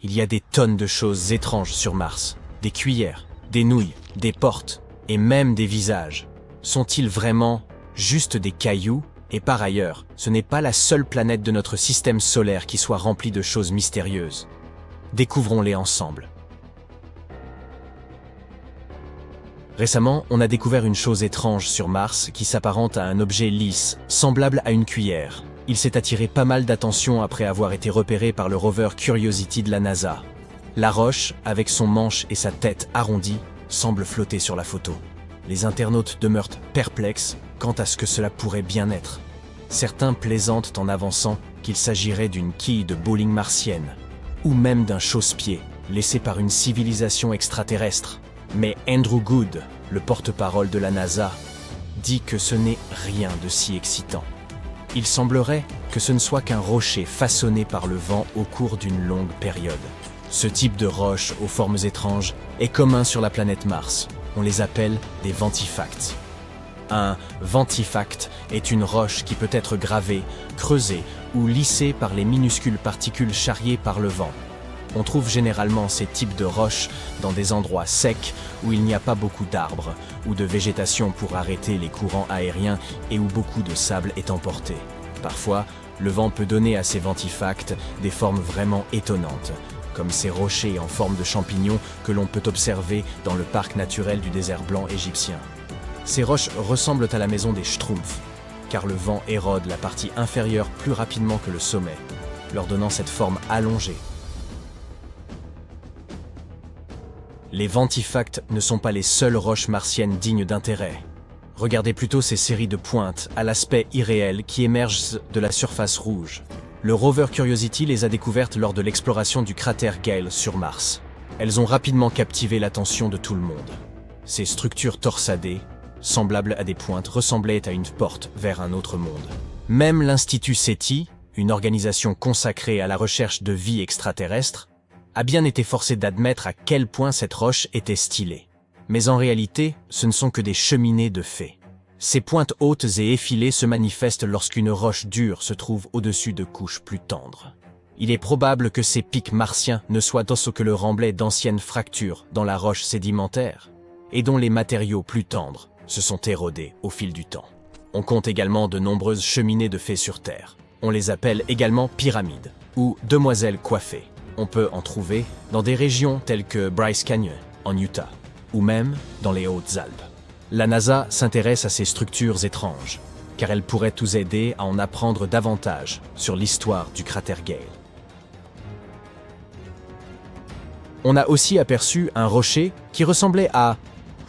Il y a des tonnes de choses étranges sur Mars. Des cuillères, des nouilles, des portes, et même des visages. Sont-ils vraiment juste des cailloux? Et par ailleurs, ce n'est pas la seule planète de notre système solaire qui soit remplie de choses mystérieuses. Découvrons-les ensemble. Récemment, on a découvert une chose étrange sur Mars qui s'apparente à un objet lisse, semblable à une cuillère. Il s'est attiré pas mal d'attention après avoir été repéré par le rover Curiosity de la NASA. La roche, avec son manche et sa tête arrondie, semble flotter sur la photo. Les internautes demeurent perplexes quant à ce que cela pourrait bien être. Certains plaisantent en avançant qu'il s'agirait d'une quille de bowling martienne, ou même d'un chausse-pied laissé par une civilisation extraterrestre. Mais Andrew Good, le porte-parole de la NASA, dit que ce n'est rien de si excitant. Il semblerait que ce ne soit qu'un rocher façonné par le vent au cours d'une longue période. Ce type de roche aux formes étranges est commun sur la planète Mars. On les appelle des ventifacts. Un ventifact est une roche qui peut être gravée, creusée ou lissée par les minuscules particules charriées par le vent. On trouve généralement ces types de roches dans des endroits secs où il n'y a pas beaucoup d'arbres ou de végétation pour arrêter les courants aériens et où beaucoup de sable est emporté. Parfois, le vent peut donner à ces ventifacts des formes vraiment étonnantes, comme ces rochers en forme de champignons que l'on peut observer dans le parc naturel du désert blanc égyptien. Ces roches ressemblent à la maison des Schtroumpfs, car le vent érode la partie inférieure plus rapidement que le sommet, leur donnant cette forme allongée. Les ventifacts ne sont pas les seules roches martiennes dignes d'intérêt. Regardez plutôt ces séries de pointes à l'aspect irréel qui émergent de la surface rouge. Le rover Curiosity les a découvertes lors de l'exploration du cratère Gale sur Mars. Elles ont rapidement captivé l'attention de tout le monde. Ces structures torsadées, semblables à des pointes, ressemblaient à une porte vers un autre monde. Même l'Institut SETI, une organisation consacrée à la recherche de vie extraterrestre, a bien été forcé d'admettre à quel point cette roche était stylée. Mais en réalité, ce ne sont que des cheminées de faits. Ces pointes hautes et effilées se manifestent lorsqu'une roche dure se trouve au-dessus de couches plus tendres. Il est probable que ces pics martiens ne soient ce que le remblai d'anciennes fractures dans la roche sédimentaire, et dont les matériaux plus tendres se sont érodés au fil du temps. On compte également de nombreuses cheminées de faits sur Terre. On les appelle également pyramides, ou demoiselles coiffées. On peut en trouver dans des régions telles que Bryce Canyon, en Utah, ou même dans les Hautes-Alpes. La NASA s'intéresse à ces structures étranges, car elles pourraient nous aider à en apprendre davantage sur l'histoire du cratère Gale. On a aussi aperçu un rocher qui ressemblait à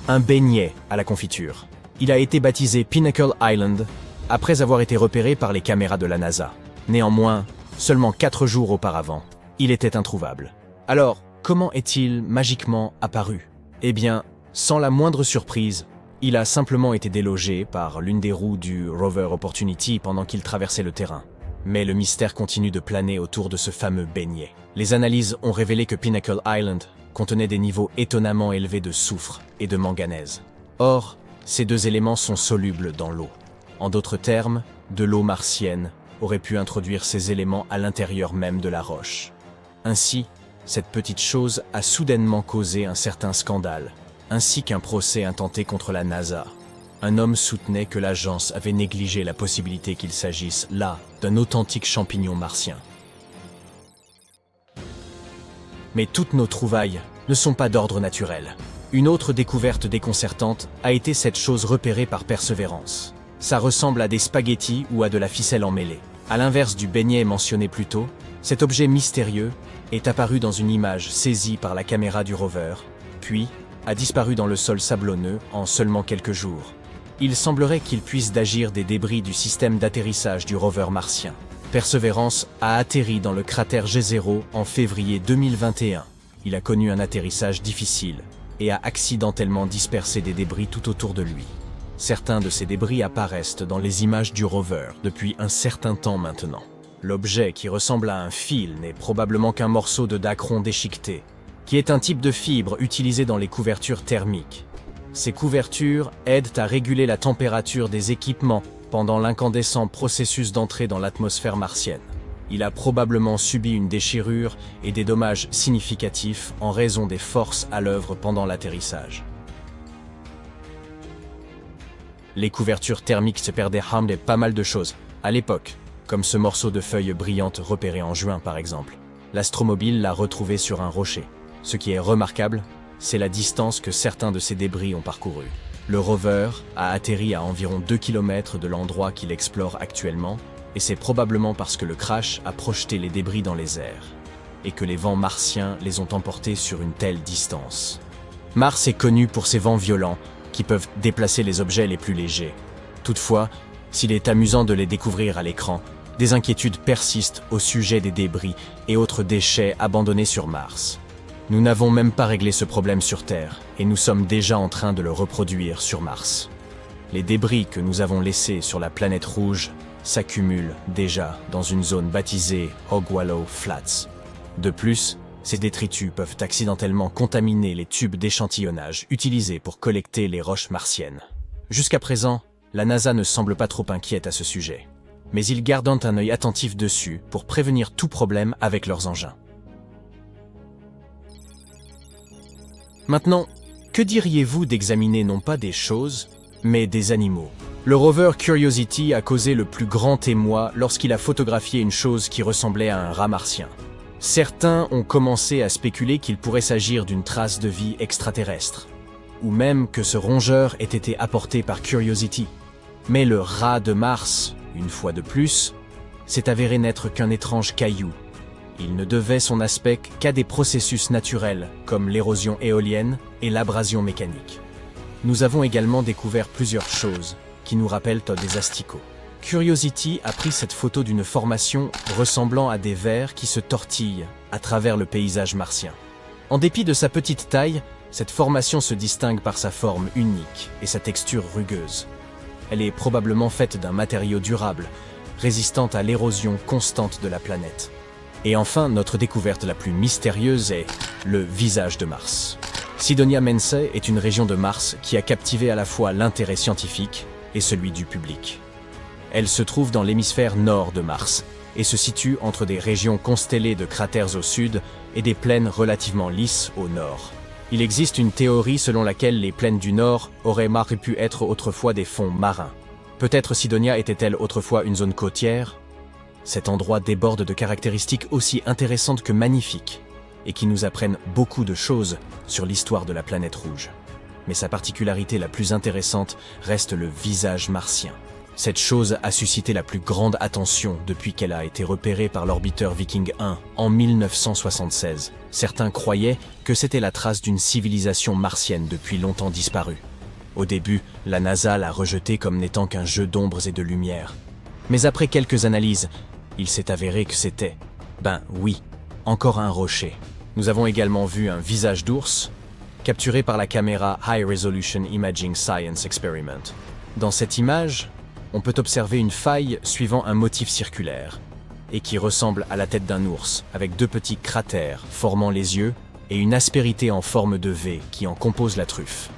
un beignet à la confiture. Il a été baptisé Pinnacle Island après avoir été repéré par les caméras de la NASA. Néanmoins, seulement 4 jours auparavant, il était introuvable. Alors, comment est-il magiquement apparu? Eh bien, sans la moindre surprise, il a simplement été délogé par l'une des roues du rover Opportunity pendant qu'il traversait le terrain. Mais le mystère continue de planer autour de ce fameux beignet. Les analyses ont révélé que Pinnacle Island contenait des niveaux étonnamment élevés de soufre et de manganèse. Or, ces deux éléments sont solubles dans l'eau. En d'autres termes, de l'eau martienne aurait pu introduire ces éléments à l'intérieur même de la roche. Ainsi, cette petite chose a soudainement causé un certain scandale, ainsi qu'un procès intenté contre la NASA. Un homme soutenait que l'agence avait négligé la possibilité qu'il s'agisse là d'un authentique champignon martien. Mais toutes nos trouvailles ne sont pas d'ordre naturel. Une autre découverte déconcertante a été cette chose repérée par Perseverance. Ça ressemble à des spaghettis ou à de la ficelle emmêlée. À l'inverse du beignet mentionné plus tôt, cet objet mystérieux est apparu dans une image saisie par la caméra du rover, puis a disparu dans le sol sablonneux en seulement quelques jours. Il semblerait qu'il puisse d'agir des débris du système d'atterrissage du rover martien. Perseverance a atterri dans le cratère G0 en février 2021. Il a connu un atterrissage difficile et a accidentellement dispersé des débris tout autour de lui. Certains de ces débris apparaissent dans les images du rover depuis un certain temps maintenant. L'objet qui ressemble à un fil n'est probablement qu'un morceau de dacron déchiqueté, qui est un type de fibre utilisé dans les couvertures thermiques. Ces couvertures aident à réguler la température des équipements pendant l'incandescent processus d'entrée dans l'atmosphère martienne. Il a probablement subi une déchirure et des dommages significatifs en raison des forces à l'œuvre pendant l'atterrissage. Les couvertures thermiques se perdaient pas mal de choses à l'époque, comme ce morceau de feuilles brillantes repéré en juin par exemple. L'astromobile l'a retrouvé sur un rocher. Ce qui est remarquable, c'est la distance que certains de ces débris ont parcouru. Le rover a atterri à environ 2 km de l'endroit qu'il explore actuellement, et c'est probablement parce que le crash a projeté les débris dans les airs, et que les vents martiens les ont emportés sur une telle distance. Mars est connu pour ses vents violents, qui peuvent déplacer les objets les plus légers. Toutefois, s'il est amusant de les découvrir à l'écran, des inquiétudes persistent au sujet des débris et autres déchets abandonnés sur Mars. Nous n'avons même pas réglé ce problème sur Terre, et nous sommes déjà en train de le reproduire sur Mars. Les débris que nous avons laissés sur la planète rouge s'accumulent déjà dans une zone baptisée Ogwallow Flats. De plus, ces détritus peuvent accidentellement contaminer les tubes d'échantillonnage utilisés pour collecter les roches martiennes. Jusqu'à présent, la NASA ne semble pas trop inquiète à ce sujet, mais ils gardent un œil attentif dessus pour prévenir tout problème avec leurs engins. Maintenant, que diriez-vous d'examiner non pas des choses, mais des animaux? Le rover Curiosity a causé le plus grand émoi lorsqu'il a photographié une chose qui ressemblait à un rat martien. Certains ont commencé à spéculer qu'il pourrait s'agir d'une trace de vie extraterrestre, ou même que ce rongeur ait été apporté par Curiosity. Mais le rat de Mars, une fois de plus, s'est avéré n'être qu'un étrange caillou. Il ne devait son aspect qu'à des processus naturels, comme l'érosion éolienne et l'abrasion mécanique. Nous avons également découvert plusieurs choses qui nous rappellent des asticots. Curiosity a pris cette photo d'une formation ressemblant à des vers qui se tortillent à travers le paysage martien. En dépit de sa petite taille, cette formation se distingue par sa forme unique et sa texture rugueuse. Elle est probablement faite d'un matériau durable, résistant à l'érosion constante de la planète. Et enfin, notre découverte la plus mystérieuse est le visage de Mars. Cydonia Mensae est une région de Mars qui a captivé à la fois l'intérêt scientifique et celui du public. Elle se trouve dans l'hémisphère nord de Mars et se situe entre des régions constellées de cratères au sud et des plaines relativement lisses au nord. Il existe une théorie selon laquelle les plaines du nord auraient pu être autrefois des fonds marins. Peut-être Cydonia était-elle autrefois une zone côtière? Cet endroit déborde de caractéristiques aussi intéressantes que magnifiques, et qui nous apprennent beaucoup de choses sur l'histoire de la planète rouge. Mais sa particularité la plus intéressante reste le visage martien. Cette chose a suscité la plus grande attention depuis qu'elle a été repérée par l'orbiteur Viking 1 en 1976. Certains croyaient que c'était la trace d'une civilisation martienne depuis longtemps disparue. Au début, la NASA l'a rejeté comme n'étant qu'un jeu d'ombres et de lumière. Mais après quelques analyses, il s'est avéré que c'était, oui, encore un rocher. Nous avons également vu un visage d'ours, capturé par la caméra High Resolution Imaging Science Experiment. Dans cette image, on peut observer une faille suivant un motif circulaire, et qui ressemble à la tête d'un ours, avec deux petits cratères formant les yeux et une aspérité en forme de V qui en compose la truffe.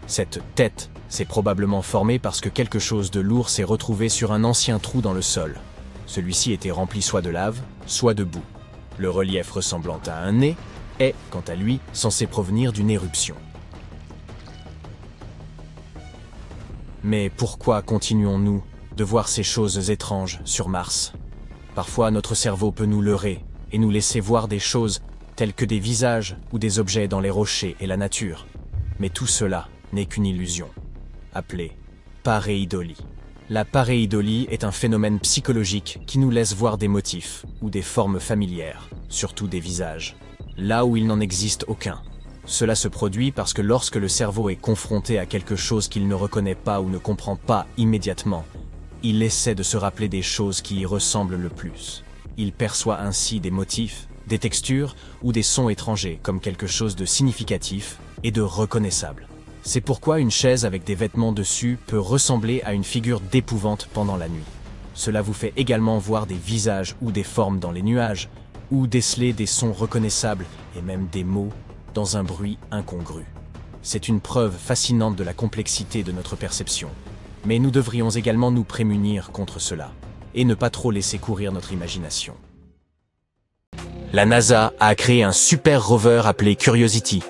Cette tête s'est probablement formée parce que quelque chose de lourd s'est retrouvé sur un ancien trou dans le sol. Celui-ci était rempli soit de lave, soit de boue. Le relief ressemblant à un nez est, quant à lui, censé provenir d'une éruption. Mais pourquoi continuons-nous de voir ces choses étranges sur Mars? Parfois, notre cerveau peut nous leurrer et nous laisser voir des choses telles que des visages ou des objets dans les rochers et la nature. Mais tout cela n'est qu'une illusion, appelée pareidolie. La pareidolie est un phénomène psychologique qui nous laisse voir des motifs ou des formes familières, surtout des visages, là où il n'en existe aucun. Cela se produit parce que lorsque le cerveau est confronté à quelque chose qu'il ne reconnaît pas ou ne comprend pas immédiatement, il essaie de se rappeler des choses qui y ressemblent le plus. Il perçoit ainsi des motifs, des textures ou des sons étrangers comme quelque chose de significatif et de reconnaissable. C'est pourquoi une chaise avec des vêtements dessus peut ressembler à une figure d'épouvante pendant la nuit. Cela vous fait également voir des visages ou des formes dans les nuages, ou déceler des sons reconnaissables et même des mots dans un bruit incongru. C'est une preuve fascinante de la complexité de notre perception. Mais nous devrions également nous prémunir contre cela, et ne pas trop laisser courir notre imagination. La NASA a créé un super rover appelé Curiosity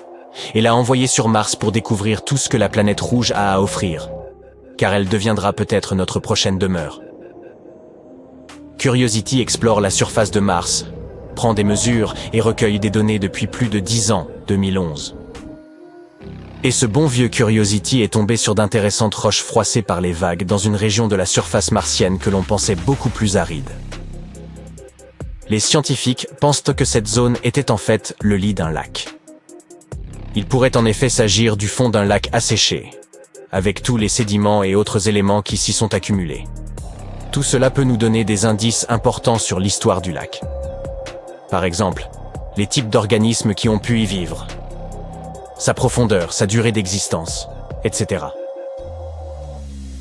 et l'a envoyé sur Mars pour découvrir tout ce que la planète rouge a à offrir, car elle deviendra peut-être notre prochaine demeure. Curiosity explore la surface de Mars, prend des mesures et recueille des données depuis plus de 10 ans, 2011. Et ce bon vieux Curiosity est tombé sur d'intéressantes roches froissées par les vagues dans une région de la surface martienne que l'on pensait beaucoup plus aride. Les scientifiques pensent que cette zone était en fait le lit d'un lac. Il pourrait en effet s'agir du fond d'un lac asséché, avec tous les sédiments et autres éléments qui s'y sont accumulés. Tout cela peut nous donner des indices importants sur l'histoire du lac. Par exemple, les types d'organismes qui ont pu y vivre, sa profondeur, sa durée d'existence, etc.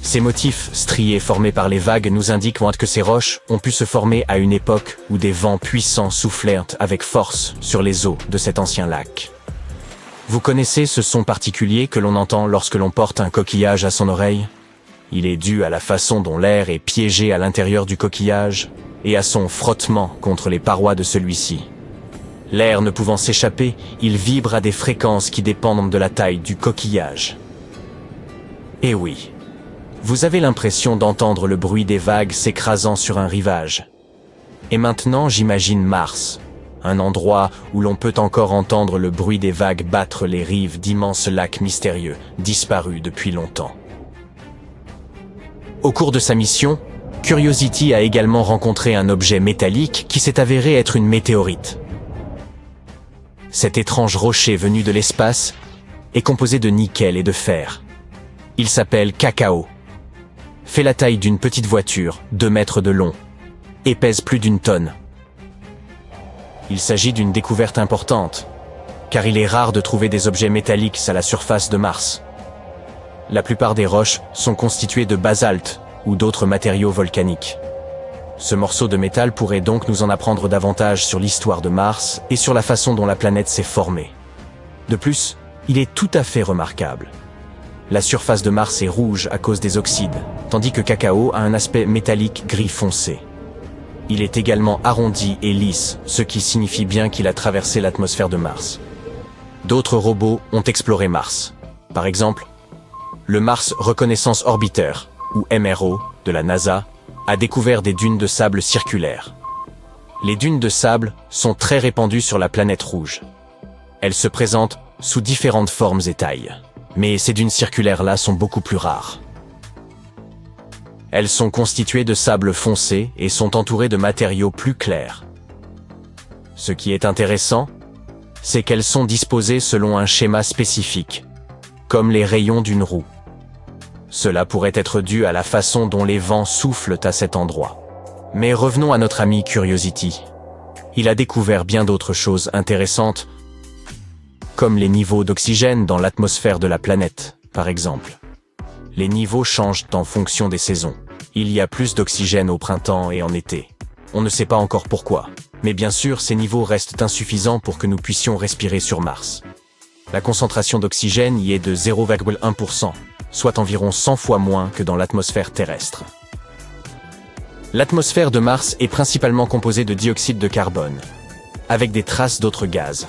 Ces motifs striés formés par les vagues nous indiquent que ces roches ont pu se former à une époque où des vents puissants soufflèrent avec force sur les eaux de cet ancien lac. Vous connaissez ce son particulier que l'on entend lorsque l'on porte un coquillage à son oreille? Il est dû à la façon dont l'air est piégé à l'intérieur du coquillage et à son frottement contre les parois de celui-ci. L'air ne pouvant s'échapper, il vibre à des fréquences qui dépendent de la taille du coquillage. Et oui, vous avez l'impression d'entendre le bruit des vagues s'écrasant sur un rivage. Et maintenant, j'imagine Mars, un endroit où l'on peut encore entendre le bruit des vagues battre les rives d'immenses lacs mystérieux, disparus depuis longtemps. Au cours de sa mission, Curiosity a également rencontré un objet métallique qui s'est avéré être une météorite. Cet étrange rocher venu de l'espace est composé de nickel et de fer. Il s'appelle Cacao, fait la taille d'une petite voiture, 2 mètres de long, et pèse plus d'1 tonne. Il s'agit d'une découverte importante, car il est rare de trouver des objets métalliques à la surface de Mars. La plupart des roches sont constituées de basalte ou d'autres matériaux volcaniques. Ce morceau de métal pourrait donc nous en apprendre davantage sur l'histoire de Mars et sur la façon dont la planète s'est formée. De plus, il est tout à fait remarquable. La surface de Mars est rouge à cause des oxydes, tandis que Cacao a un aspect métallique gris foncé. Il est également arrondi et lisse, ce qui signifie bien qu'il a traversé l'atmosphère de Mars. D'autres robots ont exploré Mars. Par exemple, le Mars Reconnaissance Orbiter, ou MRO, de la NASA, a découvert des dunes de sable circulaires. Les dunes de sable sont très répandues sur la planète rouge. Elles se présentent sous différentes formes et tailles, mais ces dunes circulaires-là sont beaucoup plus rares. Elles sont constituées de sable foncé et sont entourées de matériaux plus clairs. Ce qui est intéressant, c'est qu'elles sont disposées selon un schéma spécifique, comme les rayons d'une roue. Cela pourrait être dû à la façon dont les vents soufflent à cet endroit. Mais revenons à notre ami Curiosity. Il a découvert bien d'autres choses intéressantes, comme les niveaux d'oxygène dans l'atmosphère de la planète, par exemple. Les niveaux changent en fonction des saisons. Il y a plus d'oxygène au printemps et en été. On ne sait pas encore pourquoi, mais bien sûr ces niveaux restent insuffisants pour que nous puissions respirer sur Mars. La concentration d'oxygène y est de 0,1%, soit environ 100 fois moins que dans l'atmosphère terrestre. L'atmosphère de Mars est principalement composée de dioxyde de carbone, avec des traces d'autres gaz.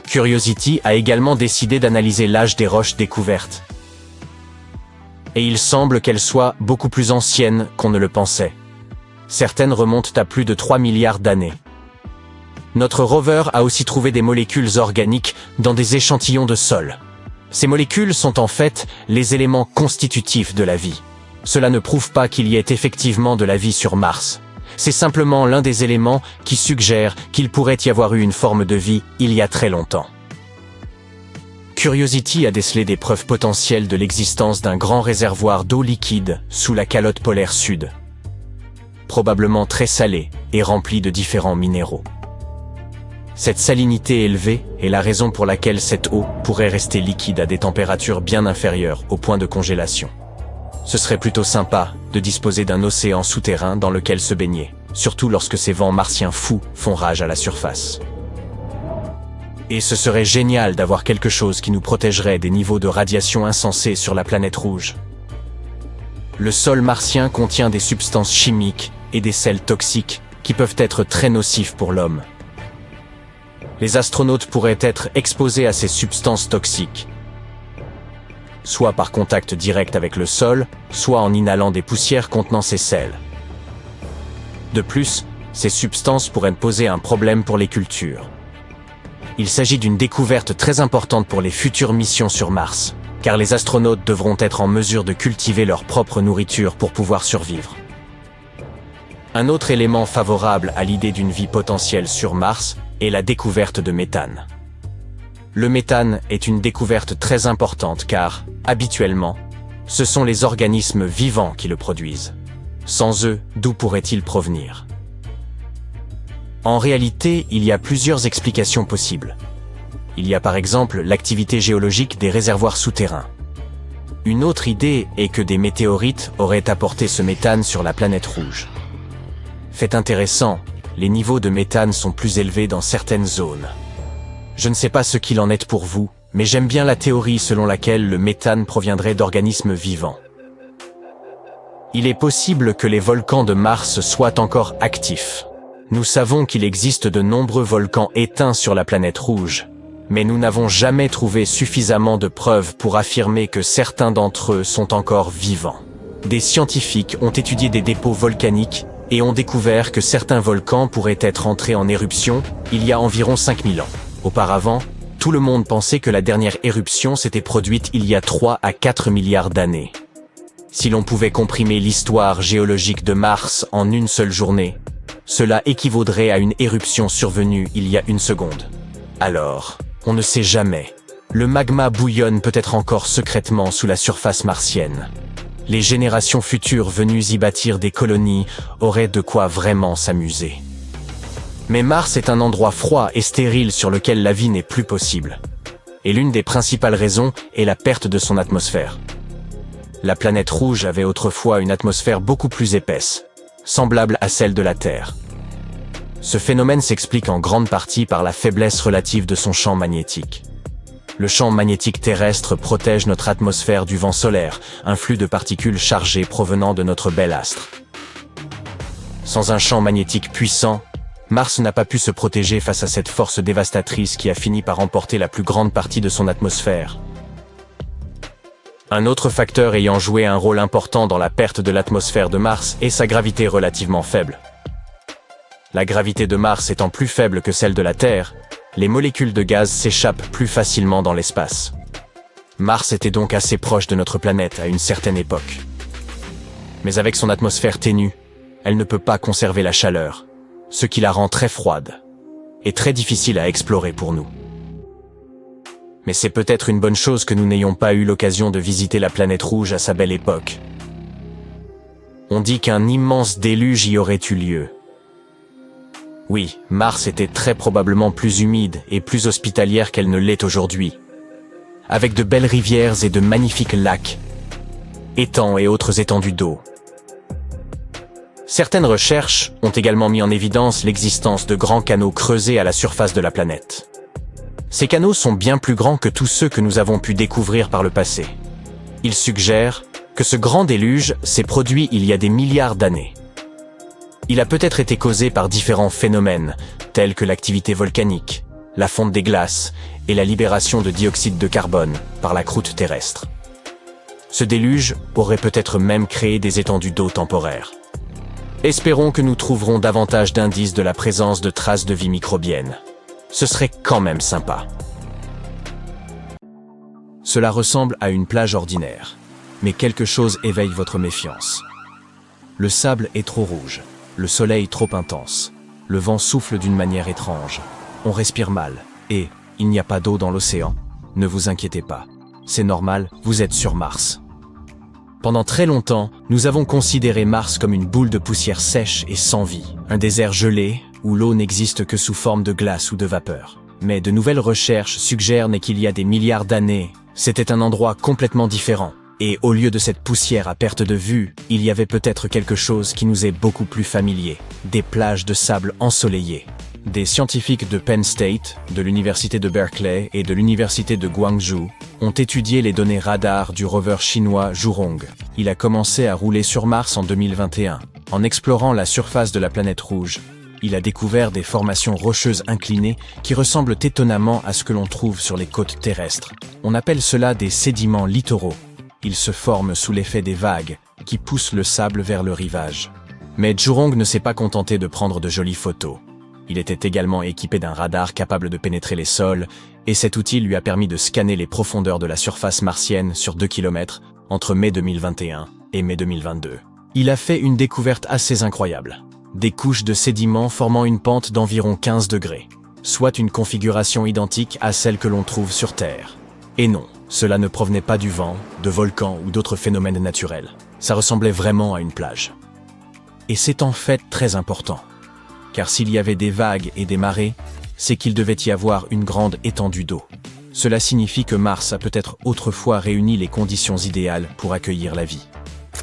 Curiosity a également décidé d'analyser l'âge des roches découvertes. Et il semble qu'elles soient beaucoup plus anciennes qu'on ne le pensait. Certaines remontent à plus de 3 milliards d'années. Notre rover a aussi trouvé des molécules organiques dans des échantillons de sol. Ces molécules sont en fait les éléments constitutifs de la vie. Cela ne prouve pas qu'il y ait effectivement de la vie sur Mars. C'est simplement l'un des éléments qui suggère qu'il pourrait y avoir eu une forme de vie il y a très longtemps. Curiosity a décelé des preuves potentielles de l'existence d'un grand réservoir d'eau liquide sous la calotte polaire sud, probablement très salé et rempli de différents minéraux. Cette salinité élevée est la raison pour laquelle cette eau pourrait rester liquide à des températures bien inférieures au point de congélation. Ce serait plutôt sympa de disposer d'un océan souterrain dans lequel se baigner, surtout lorsque ces vents martiens fous font rage à la surface. Et ce serait génial d'avoir quelque chose qui nous protégerait des niveaux de radiation insensés sur la planète rouge. Le sol martien contient des substances chimiques et des sels toxiques qui peuvent être très nocifs pour l'homme. Les astronautes pourraient être exposés à ces substances toxiques, soit par contact direct avec le sol, soit en inhalant des poussières contenant ces sels. De plus, ces substances pourraient poser un problème pour les cultures. Il s'agit d'une découverte très importante pour les futures missions sur Mars, car les astronautes devront être en mesure de cultiver leur propre nourriture pour pouvoir survivre. Un autre élément favorable à l'idée d'une vie potentielle sur Mars est la découverte de méthane. Le méthane est une découverte très importante car, habituellement, ce sont les organismes vivants qui le produisent. Sans eux, d'où pourrait-il provenir? En réalité, il y a plusieurs explications possibles. Il y a par exemple l'activité géologique des réservoirs souterrains. Une autre idée est que des météorites auraient apporté ce méthane sur la planète rouge. Fait intéressant, les niveaux de méthane sont plus élevés dans certaines zones. Je ne sais pas ce qu'il en est pour vous, mais j'aime bien la théorie selon laquelle le méthane proviendrait d'organismes vivants. Il est possible que les volcans de Mars soient encore actifs. Nous savons qu'il existe de nombreux volcans éteints sur la planète rouge, mais nous n'avons jamais trouvé suffisamment de preuves pour affirmer que certains d'entre eux sont encore vivants. Des scientifiques ont étudié des dépôts volcaniques et ont découvert que certains volcans pourraient être entrés en éruption il y a environ 5000 ans. Auparavant, tout le monde pensait que la dernière éruption s'était produite il y a 3 à 4 milliards d'années. Si l'on pouvait comprimer l'histoire géologique de Mars en une seule journée, cela équivaudrait à une éruption survenue il y a une seconde. Alors, on ne sait jamais. Le magma bouillonne peut-être encore secrètement sous la surface martienne. Les générations futures venues y bâtir des colonies auraient de quoi vraiment s'amuser. Mais Mars est un endroit froid et stérile sur lequel la vie n'est plus possible. Et l'une des principales raisons est la perte de son atmosphère. La planète rouge avait autrefois une atmosphère beaucoup plus épaisse, semblable à celle de la Terre. Ce phénomène s'explique en grande partie par la faiblesse relative de son champ magnétique. Le champ magnétique terrestre protège notre atmosphère du vent solaire, un flux de particules chargées provenant de notre bel astre. Sans un champ magnétique puissant, Mars n'a pas pu se protéger face à cette force dévastatrice qui a fini par emporter la plus grande partie de son atmosphère. Un autre facteur ayant joué un rôle important dans la perte de l'atmosphère de Mars est sa gravité relativement faible. La gravité de Mars étant plus faible que celle de la Terre, les molécules de gaz s'échappent plus facilement dans l'espace. Mars était donc assez proche de notre planète à une certaine époque. Mais avec son atmosphère ténue, elle ne peut pas conserver la chaleur, ce qui la rend très froide et très difficile à explorer pour nous. Mais c'est peut-être une bonne chose que nous n'ayons pas eu l'occasion de visiter la planète rouge à sa belle époque. On dit qu'un immense déluge y aurait eu lieu. Oui, Mars était très probablement plus humide et plus hospitalière qu'elle ne l'est aujourd'hui, avec de belles rivières et de magnifiques lacs, étangs et autres étendues d'eau. Certaines recherches ont également mis en évidence l'existence de grands canaux creusés à la surface de la planète. Ces canaux sont bien plus grands que tous ceux que nous avons pu découvrir par le passé. Ils suggèrent que ce grand déluge s'est produit il y a des milliards d'années. Il a peut-être été causé par différents phénomènes, tels que l'activité volcanique, la fonte des glaces et la libération de dioxyde de carbone par la croûte terrestre. Ce déluge aurait peut-être même créé des étendues d'eau temporaires. Espérons que nous trouverons davantage d'indices de la présence de traces de vie microbienne. Ce serait quand même sympa. Cela ressemble à une plage ordinaire, mais quelque chose éveille votre méfiance. Le sable est trop rouge, le soleil trop intense, le vent souffle d'une manière étrange, on respire mal, et il n'y a pas d'eau dans l'océan. Ne vous inquiétez pas, c'est normal, vous êtes sur Mars. Pendant très longtemps, nous avons considéré Mars comme une boule de poussière sèche et sans vie, un désert gelé où l'eau n'existe que sous forme de glace ou de vapeur. Mais de nouvelles recherches suggèrent qu'il y a des milliards d'années, c'était un endroit complètement différent. Et au lieu de cette poussière à perte de vue, il y avait peut-être quelque chose qui nous est beaucoup plus familier, des plages de sable ensoleillées. Des scientifiques de Penn State, de l'université de Berkeley et de l'université de Guangzhou ont étudié les données radar du rover chinois Zhurong. Il a commencé à rouler sur Mars en 2021. En explorant la surface de la planète rouge, Il a découvert des formations rocheuses inclinées qui ressemblent étonnamment à ce que l'on trouve sur les côtes terrestres. On appelle cela des sédiments littoraux. Ils se forment sous l'effet des vagues, qui poussent le sable vers le rivage. Mais Zhurong ne s'est pas contenté de prendre de jolies photos. Il était également équipé d'un radar capable de pénétrer les sols, et cet outil lui a permis de scanner les profondeurs de la surface martienne sur 2 km entre mai 2021 et mai 2022. Il a fait une découverte assez incroyable. Des couches de sédiments formant une pente d'environ 15 degrés, soit une configuration identique à celle que l'on trouve sur Terre. Et non, cela ne provenait pas du vent, de volcans ou d'autres phénomènes naturels. Ça ressemblait vraiment à une plage. Et c'est en fait très important. Car s'il y avait des vagues et des marées, c'est qu'il devait y avoir une grande étendue d'eau. Cela signifie que Mars a peut-être autrefois réuni les conditions idéales pour accueillir la vie.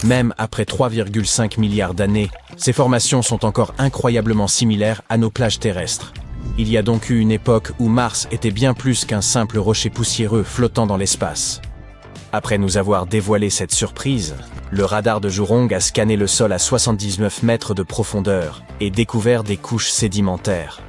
Même après 3,5 milliards d'années, ces formations sont encore incroyablement similaires à nos plages terrestres. Il y a donc eu une époque où Mars était bien plus qu'un simple rocher poussiéreux flottant dans l'espace. Après nous avoir dévoilé cette surprise, le radar de Zhurong a scanné le sol à 79 mètres de profondeur et découvert des couches sédimentaires.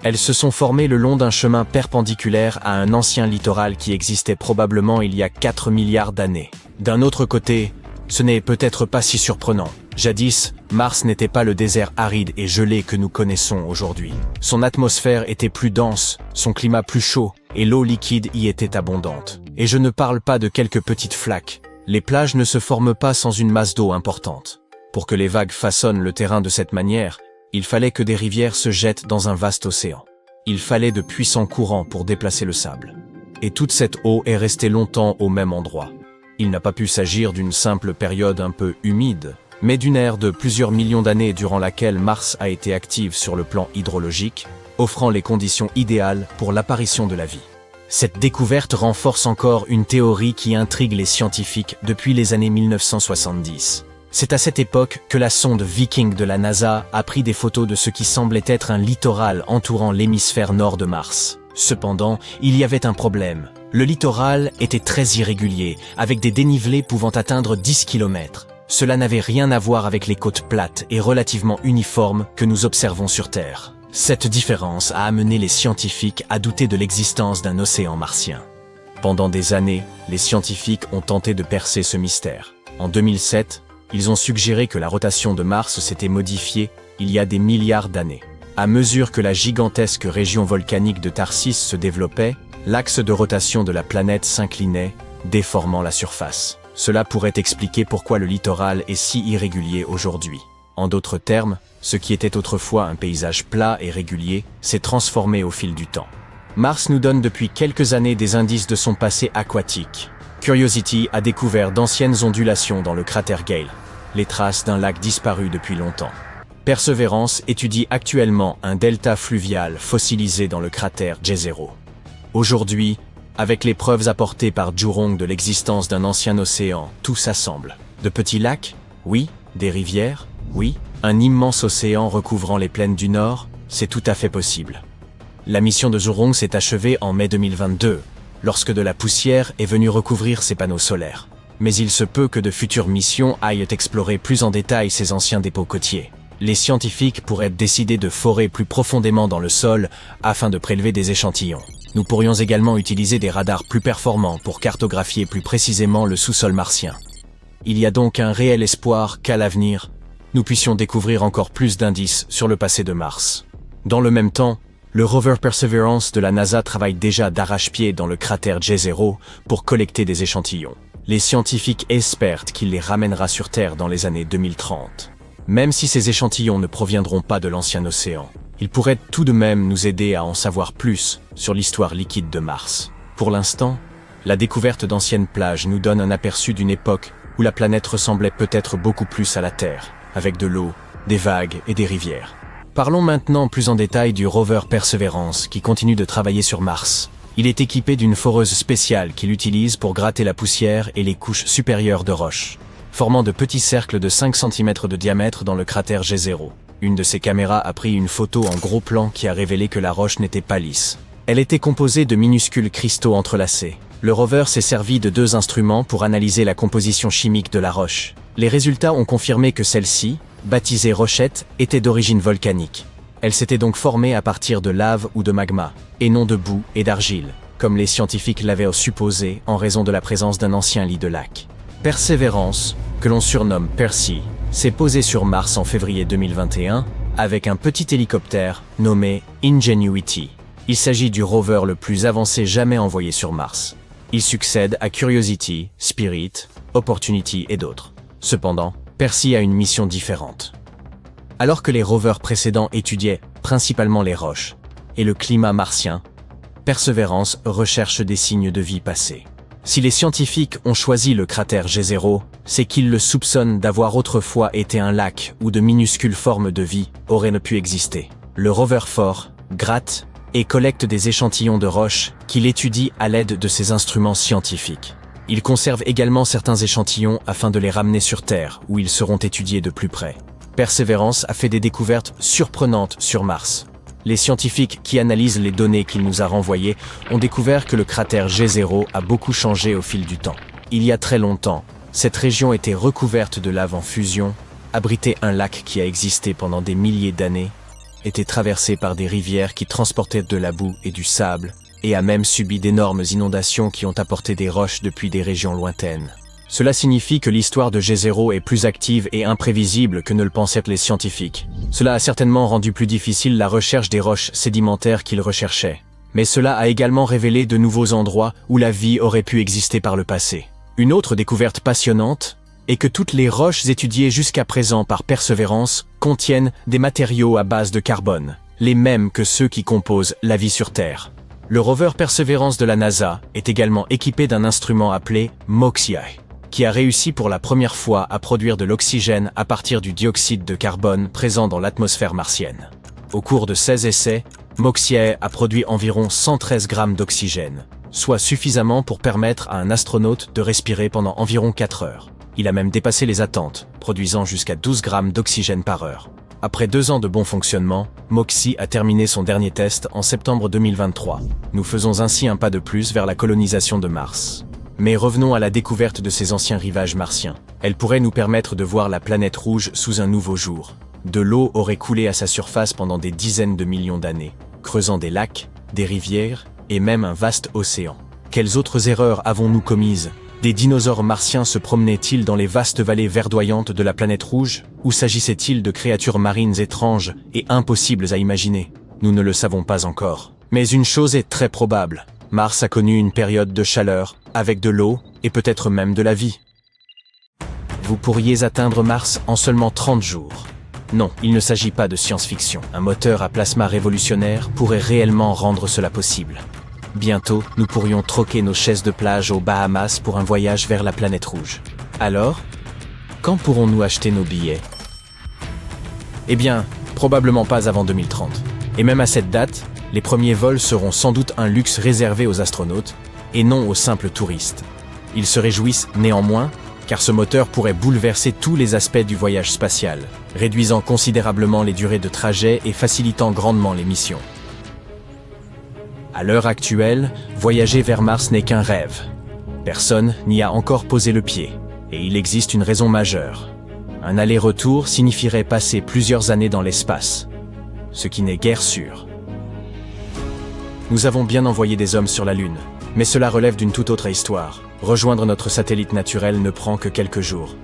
Elles se sont formées le long d'un chemin perpendiculaire à un ancien littoral qui existait probablement il y a 4 milliards d'années. D'un autre côté, ce n'est peut-être pas si surprenant. Jadis, Mars n'était pas le désert aride et gelé que nous connaissons aujourd'hui. Son atmosphère était plus dense, son climat plus chaud, et l'eau liquide y était abondante. Et je ne parle pas de quelques petites flaques. Les plages ne se forment pas sans une masse d'eau importante. Pour que les vagues façonnent le terrain de cette manière, il fallait que des rivières se jettent dans un vaste océan. Il fallait de puissants courants pour déplacer le sable. Et toute cette eau est restée longtemps au même endroit. Il n'a pas pu s'agir d'une simple période un peu humide, mais d'une ère de plusieurs millions d'années durant laquelle Mars a été active sur le plan hydrologique, offrant les conditions idéales pour l'apparition de la vie. Cette découverte renforce encore une théorie qui intrigue les scientifiques depuis les années 1970. C'est à cette époque que la sonde Viking de la NASA a pris des photos de ce qui semblait être un littoral entourant l'hémisphère nord de Mars. Cependant, il y avait un problème. Le littoral était très irrégulier, avec des dénivelés pouvant atteindre 10 km. Cela n'avait rien à voir avec les côtes plates et relativement uniformes que nous observons sur Terre. Cette différence a amené les scientifiques à douter de l'existence d'un océan martien. Pendant des années, les scientifiques ont tenté de percer ce mystère. En 2007, ils ont suggéré que la rotation de Mars s'était modifiée il y a des milliards d'années. À mesure que la gigantesque région volcanique de Tharsis se développait, l'axe de rotation de la planète s'inclinait, déformant la surface. Cela pourrait expliquer pourquoi le littoral est si irrégulier aujourd'hui. En d'autres termes, ce qui était autrefois un paysage plat et régulier s'est transformé au fil du temps. Mars nous donne depuis quelques années des indices de son passé aquatique. Curiosity a découvert d'anciennes ondulations dans le cratère Gale, les traces d'un lac disparu depuis longtemps. Perseverance étudie actuellement un delta fluvial fossilisé dans le cratère Jezero. Aujourd'hui, avec les preuves apportées par Zhurong de l'existence d'un ancien océan, tout s'assemble. De petits lacs? Oui. Des rivières? Oui. Un immense océan recouvrant les plaines du Nord? C'est tout à fait possible. La mission de Zhurong s'est achevée en mai 2022, lorsque de la poussière est venue recouvrir ces panneaux solaires. Mais il se peut que de futures missions aillent explorer plus en détail ces anciens dépôts côtiers. Les scientifiques pourraient décider de forer plus profondément dans le sol afin de prélever des échantillons. Nous pourrions également utiliser des radars plus performants pour cartographier plus précisément le sous-sol martien. Il y a donc un réel espoir qu'à l'avenir, nous puissions découvrir encore plus d'indices sur le passé de Mars. Dans le même temps, le rover Perseverance de la NASA travaille déjà d'arrache-pied dans le cratère Jezero pour collecter des échantillons. Les scientifiques espèrent qu'il les ramènera sur Terre dans les années 2030. Même si ces échantillons ne proviendront pas de l'ancien océan, ils pourraient tout de même nous aider à en savoir plus sur l'histoire liquide de Mars. Pour l'instant, la découverte d'anciennes plages nous donne un aperçu d'une époque où la planète ressemblait peut-être beaucoup plus à la Terre, avec de l'eau, des vagues et des rivières. Parlons maintenant plus en détail du rover Perseverance qui continue de travailler sur Mars. Il est équipé d'une foreuse spéciale qu'il utilise pour gratter la poussière et les couches supérieures de roches, formant de petits cercles de 5 cm de diamètre dans le cratère Jezero. Une de ses caméras a pris une photo en gros plan qui a révélé que la roche n'était pas lisse. Elle était composée de minuscules cristaux entrelacés. Le rover s'est servi de 2 instruments pour analyser la composition chimique de la roche. Les résultats ont confirmé que celle-ci, baptisée Rochette, était d'origine volcanique. Elle s'était donc formée à partir de lave ou de magma, et non de boue et d'argile, comme les scientifiques l'avaient supposé en raison de la présence d'un ancien lit de lac. Perseverance, que l'on surnomme Percy, s'est posée sur Mars en février 2021 avec un petit hélicoptère nommé Ingenuity. Il s'agit du rover le plus avancé jamais envoyé sur Mars. Il succède à Curiosity, Spirit, Opportunity et d'autres. Cependant, Percy a une mission différente. Alors que les rovers précédents étudiaient principalement les roches et le climat martien, Perseverance recherche des signes de vie passée. Si les scientifiques ont choisi le cratère G0, c'est qu'ils le soupçonnent d'avoir autrefois été un lac où de minuscules formes de vie auraient pu exister. Le rover fort gratte et collecte des échantillons de roches qu'il étudie à l'aide de ses instruments scientifiques. Il conserve également certains échantillons afin de les ramener sur Terre, où ils seront étudiés de plus près. Perseverance a fait des découvertes surprenantes sur Mars. Les scientifiques qui analysent les données qu'il nous a renvoyées ont découvert que le cratère G0 a beaucoup changé au fil du temps. Il y a très longtemps, cette région était recouverte de lave en fusion, abritait un lac qui a existé pendant des milliers d'années, était traversé par des rivières qui transportaient de la boue et du sable, et a même subi d'énormes inondations qui ont apporté des roches depuis des régions lointaines. Cela signifie que l'histoire de G0 est plus active et imprévisible que ne le pensaient les scientifiques. Cela a certainement rendu plus difficile la recherche des roches sédimentaires qu'ils recherchaient. Mais cela a également révélé de nouveaux endroits où la vie aurait pu exister par le passé. Une autre découverte passionnante est que toutes les roches étudiées jusqu'à présent par Perseverance contiennent des matériaux à base de carbone, les mêmes que ceux qui composent la vie sur Terre. Le rover Perseverance de la NASA est également équipé d'un instrument appelé MOXIE, qui a réussi pour la première fois à produire de l'oxygène à partir du dioxyde de carbone présent dans l'atmosphère martienne. Au cours de 16 essais, MOXIE a produit environ 113 grammes d'oxygène, soit suffisamment pour permettre à un astronaute de respirer pendant environ 4 heures. Il a même dépassé les attentes, produisant jusqu'à 12 grammes d'oxygène par heure. Après 2 ans de bon fonctionnement, MOXIE a terminé son dernier test en septembre 2023. Nous faisons ainsi un pas de plus vers la colonisation de Mars. Mais revenons à la découverte de ces anciens rivages martiens. Elle pourrait nous permettre de voir la planète rouge sous un nouveau jour. De l'eau aurait coulé à sa surface pendant des dizaines de millions d'années, creusant des lacs, des rivières et même un vaste océan. Quelles autres erreurs avons-nous commises ? Des dinosaures martiens se promenaient-ils dans les vastes vallées verdoyantes de la planète rouge ? Ou s'agissait-il de créatures marines étranges et impossibles à imaginer ? Nous ne le savons pas encore. Mais une chose est très probable. Mars a connu une période de chaleur, avec de l'eau et peut-être même de la vie. Vous pourriez atteindre Mars en seulement 30 jours. Non, il ne s'agit pas de science-fiction. Un moteur à plasma révolutionnaire pourrait réellement rendre cela possible. Bientôt, nous pourrions troquer nos chaises de plage aux Bahamas pour un voyage vers la planète rouge. Alors, quand pourrons-nous acheter nos billets ? Eh bien, probablement pas avant 2030. Et même à cette date, les premiers vols seront sans doute un luxe réservé aux astronautes, et non aux simples touristes. Ils se réjouissent néanmoins, car ce moteur pourrait bouleverser tous les aspects du voyage spatial, réduisant considérablement les durées de trajet et facilitant grandement les missions. À l'heure actuelle, voyager vers Mars n'est qu'un rêve. Personne n'y a encore posé le pied, et il existe une raison majeure. Un aller-retour signifierait passer plusieurs années dans l'espace, ce qui n'est guère sûr. Nous avons bien envoyé des hommes sur la Lune, mais cela relève d'une toute autre histoire. Rejoindre notre satellite naturel ne prend que quelques jours.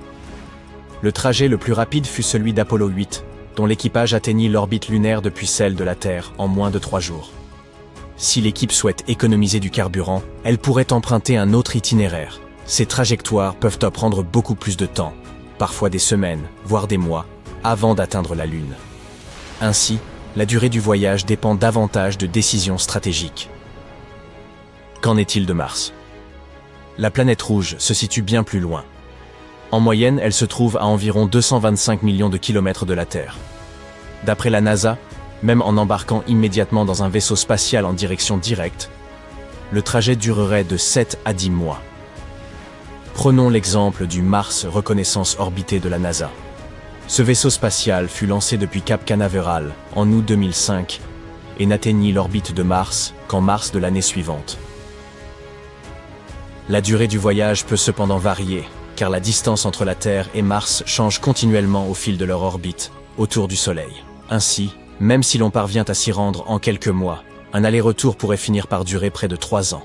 Le trajet le plus rapide fut celui d'Apollo 8, dont l'équipage atteignit l'orbite lunaire depuis celle de la Terre en moins de 3 jours. Si l'équipe souhaite économiser du carburant, elle pourrait emprunter un autre itinéraire. Ces trajectoires peuvent prendre beaucoup plus de temps, parfois des semaines, voire des mois, avant d'atteindre la Lune. Ainsi, la durée du voyage dépend davantage de décisions stratégiques. Qu'en est-il de Mars ? La planète rouge se situe bien plus loin. En moyenne, elle se trouve à environ 225 millions de kilomètres de la Terre. D'après la NASA, même en embarquant immédiatement dans un vaisseau spatial en direction directe, le trajet durerait de 7 à 10 mois. Prenons l'exemple du Mars Reconnaissance Orbité de la NASA. Ce vaisseau spatial fut lancé depuis Cap Canaveral en août 2005 et n'atteignit l'orbite de Mars qu'en mars de l'année suivante. La durée du voyage peut cependant varier, car la distance entre la Terre et Mars change continuellement au fil de leur orbite, autour du Soleil. Ainsi, Même si l'on parvient à s'y rendre en quelques mois, un aller-retour pourrait finir par durer près de 3 ans.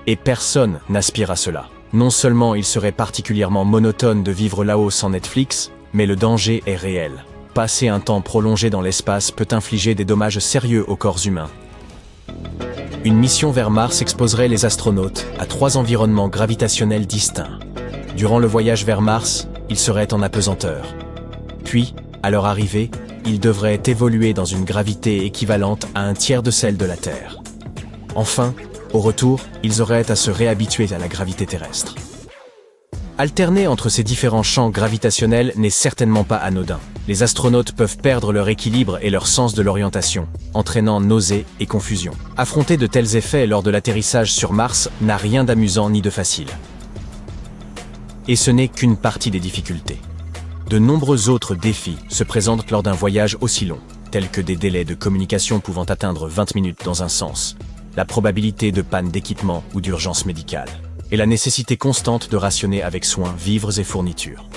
Et personne n'aspire à cela. Non seulement il serait particulièrement monotone de vivre là-haut sans Netflix, mais le danger est réel. Passer un temps prolongé dans l'espace peut infliger des dommages sérieux au corps humain. Une mission vers Mars exposerait les astronautes à 3 environnements gravitationnels distincts. Durant le voyage vers Mars, ils seraient en apesanteur. Puis, à leur arrivée, ils devraient évoluer dans une gravité équivalente à un tiers de celle de la Terre. Enfin, au retour, ils auraient à se réhabituer à la gravité terrestre. Alterner entre ces différents champs gravitationnels n'est certainement pas anodin. Les astronautes peuvent perdre leur équilibre et leur sens de l'orientation, entraînant nausées et confusion. Affronter de tels effets lors de l'atterrissage sur Mars n'a rien d'amusant ni de facile. Et ce n'est qu'une partie des difficultés. De nombreux autres défis se présentent lors d'un voyage aussi long, tels que des délais de communication pouvant atteindre 20 minutes dans un sens, la probabilité de panne d'équipement ou d'urgence médicale, et la nécessité constante de rationner avec soin vivres et fournitures.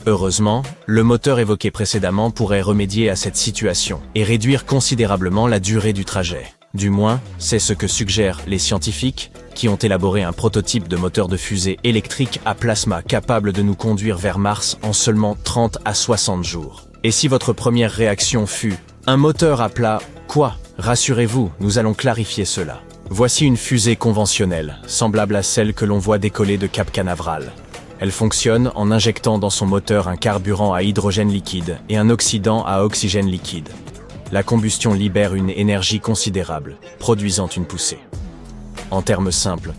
Heureusement, le moteur évoqué précédemment pourrait remédier à cette situation et réduire considérablement la durée du trajet. Du moins, c'est ce que suggèrent les scientifiques qui ont élaboré un prototype de moteur de fusée électrique à plasma capable de nous conduire vers Mars en seulement 30 à 60 jours. Et si votre première réaction fut « un moteur à plat, quoi ?» Rassurez-vous, nous allons clarifier cela. Voici une fusée conventionnelle, semblable à celle que l'on voit décoller de Cap Canaveral. Elle fonctionne en injectant dans son moteur un carburant à hydrogène liquide et un oxydant à oxygène liquide. La combustion libère une énergie considérable, produisant une poussée. En termes simples,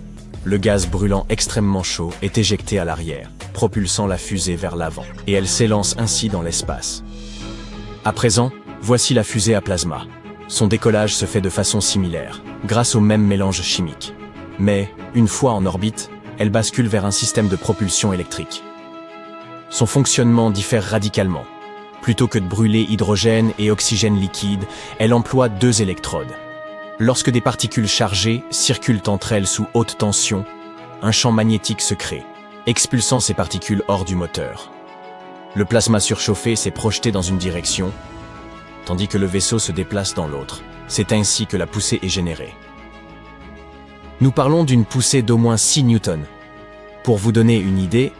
le gaz brûlant extrêmement chaud est éjecté à l'arrière, propulsant la fusée vers l'avant, et elle s'élance ainsi dans l'espace. À présent, voici la fusée à plasma. Son décollage se fait de façon similaire, grâce au même mélange chimique. Mais, une fois en orbite, elle bascule vers un système de propulsion électrique. Son fonctionnement diffère radicalement. Plutôt que de brûler hydrogène et oxygène liquide, elle emploie 2 électrodes. Lorsque des particules chargées circulent entre elles sous haute tension, un champ magnétique se crée, expulsant ces particules hors du moteur. Le plasma surchauffé s'est projeté dans une direction, tandis que le vaisseau se déplace dans l'autre. C'est ainsi que la poussée est générée. Nous parlons d'une poussée d'au moins 6 newtons. Pour vous donner une idée,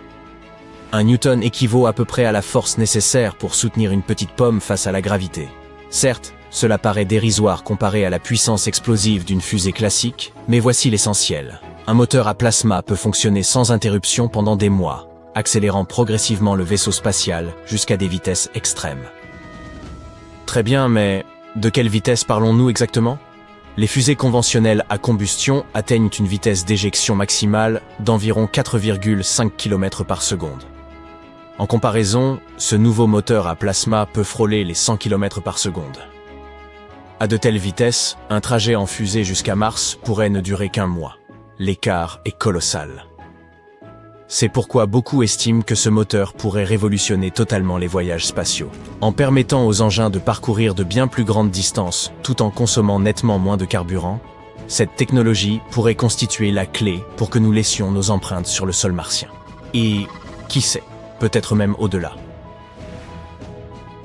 1 newton équivaut à peu près à la force nécessaire pour soutenir une petite pomme face à la gravité. Certes, cela paraît dérisoire comparé à la puissance explosive d'une fusée classique, mais voici l'essentiel. Un moteur à plasma peut fonctionner sans interruption pendant des mois, accélérant progressivement le vaisseau spatial jusqu'à des vitesses extrêmes. Très bien, mais de quelle vitesse parlons-nous exactement ? Les fusées conventionnelles à combustion atteignent une vitesse d'éjection maximale d'environ 4,5 km par seconde. En comparaison, ce nouveau moteur à plasma peut frôler les 100 km par seconde. À de telles vitesses, un trajet en fusée jusqu'à Mars pourrait ne durer qu'1 mois. L'écart est colossal. C'est pourquoi beaucoup estiment que ce moteur pourrait révolutionner totalement les voyages spatiaux, en permettant aux engins de parcourir de bien plus grandes distances tout en consommant nettement moins de carburant. Cette technologie pourrait constituer la clé pour que nous laissions nos empreintes sur le sol martien. Et, qui sait, peut-être même au-delà.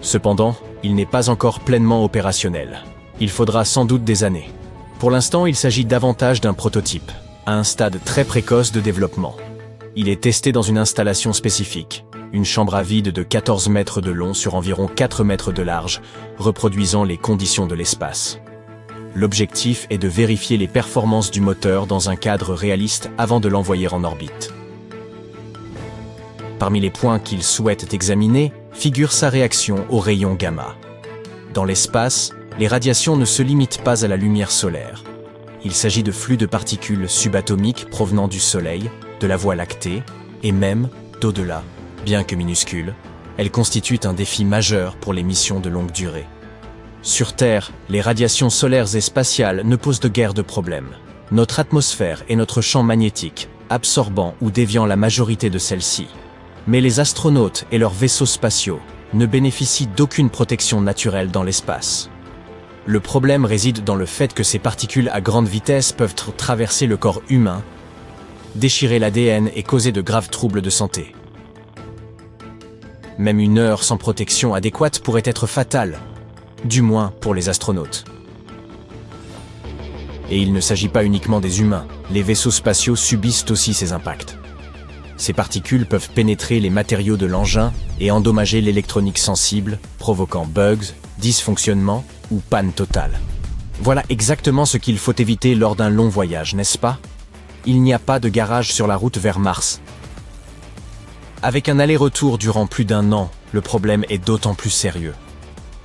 Cependant, il n'est pas encore pleinement opérationnel. Il faudra sans doute des années. Pour l'instant, il s'agit davantage d'un prototype, à un stade très précoce de développement. Il est testé dans une installation spécifique, une chambre à vide de 14 mètres de long sur environ 4 mètres de large, reproduisant les conditions de l'espace. L'objectif est de vérifier les performances du moteur dans un cadre réaliste avant de l'envoyer en orbite. Parmi les points qu'il souhaite examiner, figure sa réaction aux rayons gamma. Dans l'espace, les radiations ne se limitent pas à la lumière solaire. Il s'agit de flux de particules subatomiques provenant du Soleil, de la Voie lactée, et même d'au-delà. Bien que minuscules, elles constituent un défi majeur pour les missions de longue durée. Sur Terre, les radiations solaires et spatiales ne posent de guère de problème. Notre atmosphère et notre champ magnétique, absorbant ou déviant la majorité de celles-ci. Mais les astronautes et leurs vaisseaux spatiaux ne bénéficient d'aucune protection naturelle dans l'espace. Le problème réside dans le fait que ces particules à grande vitesse peuvent traverser le corps humain, déchirer l'ADN et causer de graves troubles de santé. Même 1 heure sans protection adéquate pourrait être fatale. du moins pour les astronautes. Et il ne s'agit pas uniquement des humains, les vaisseaux spatiaux subissent aussi ces impacts. Ces particules peuvent pénétrer les matériaux de l'engin et endommager l'électronique sensible, provoquant bugs, dysfonctionnements ou panne totale. Voilà exactement ce qu'il faut éviter lors d'un long voyage, n'est-ce pas? Il n'y a pas de garage sur la route vers Mars. Avec un aller-retour durant plus d'1 an, le problème est d'autant plus sérieux.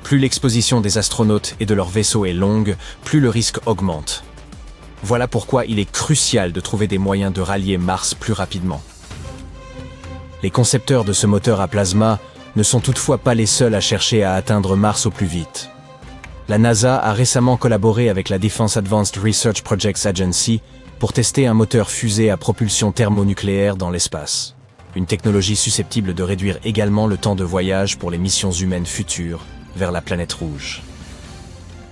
Plus l'exposition des astronautes et de leurs vaisseaux est longue, plus le risque augmente. Voilà pourquoi il est crucial de trouver des moyens de rallier Mars plus rapidement. Les concepteurs de ce moteur à plasma ne sont toutefois pas les seuls à chercher à atteindre Mars au plus vite. La NASA a récemment collaboré avec la Defense Advanced Research Projects Agency pour tester un moteur fusée à propulsion thermonucléaire dans l'espace. Une technologie susceptible de réduire également le temps de voyage pour les missions humaines futures vers la planète rouge.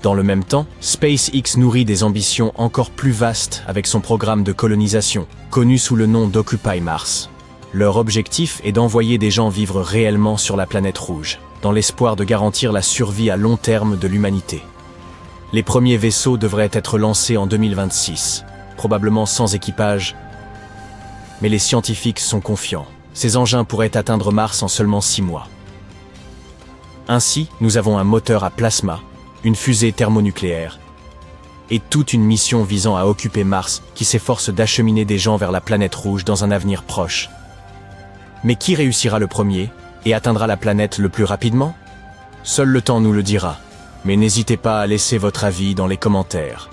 Dans le même temps, SpaceX nourrit des ambitions encore plus vastes avec son programme de colonisation, connu sous le nom d'Occupy Mars. Leur objectif est d'envoyer des gens vivre réellement sur la planète rouge, dans l'espoir de garantir la survie à long terme de l'humanité. Les premiers vaisseaux devraient être lancés en 2026, probablement sans équipage, mais les scientifiques sont confiants. Ces engins pourraient atteindre Mars en seulement 6 mois. Ainsi, nous avons un moteur à plasma, une fusée thermonucléaire, et toute une mission visant à occuper Mars qui s'efforce d'acheminer des gens vers la planète rouge dans un avenir proche. Mais qui réussira le premier et atteindra la planète le plus rapidement? Seul le temps nous le dira, mais n'hésitez pas à laisser votre avis dans les commentaires.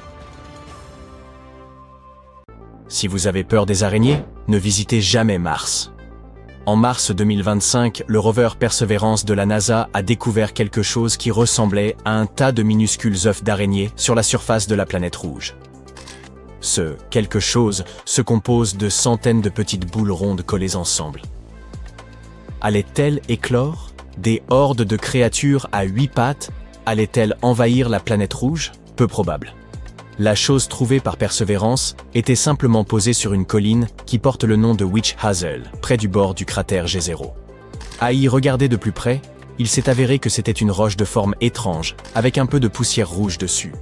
Si vous avez peur des araignées, ne visitez jamais Mars. En mars 2025, le rover Perseverance de la NASA a découvert quelque chose qui ressemblait à un tas de minuscules œufs d'araignées sur la surface de la planète rouge. Ce « quelque chose » se compose de centaines de petites boules rondes collées ensemble. Allait-elle éclore? Des hordes de créatures à 8 pattes allaient-elles envahir la planète rouge? Peu probable. La chose trouvée par Perseverance était simplement posée sur une colline qui porte le nom de Witch Hazel, près du bord du cratère G0. À y regarder de plus près, il s'est avéré que c'était une roche de forme étrange, avec un peu de poussière rouge dessus.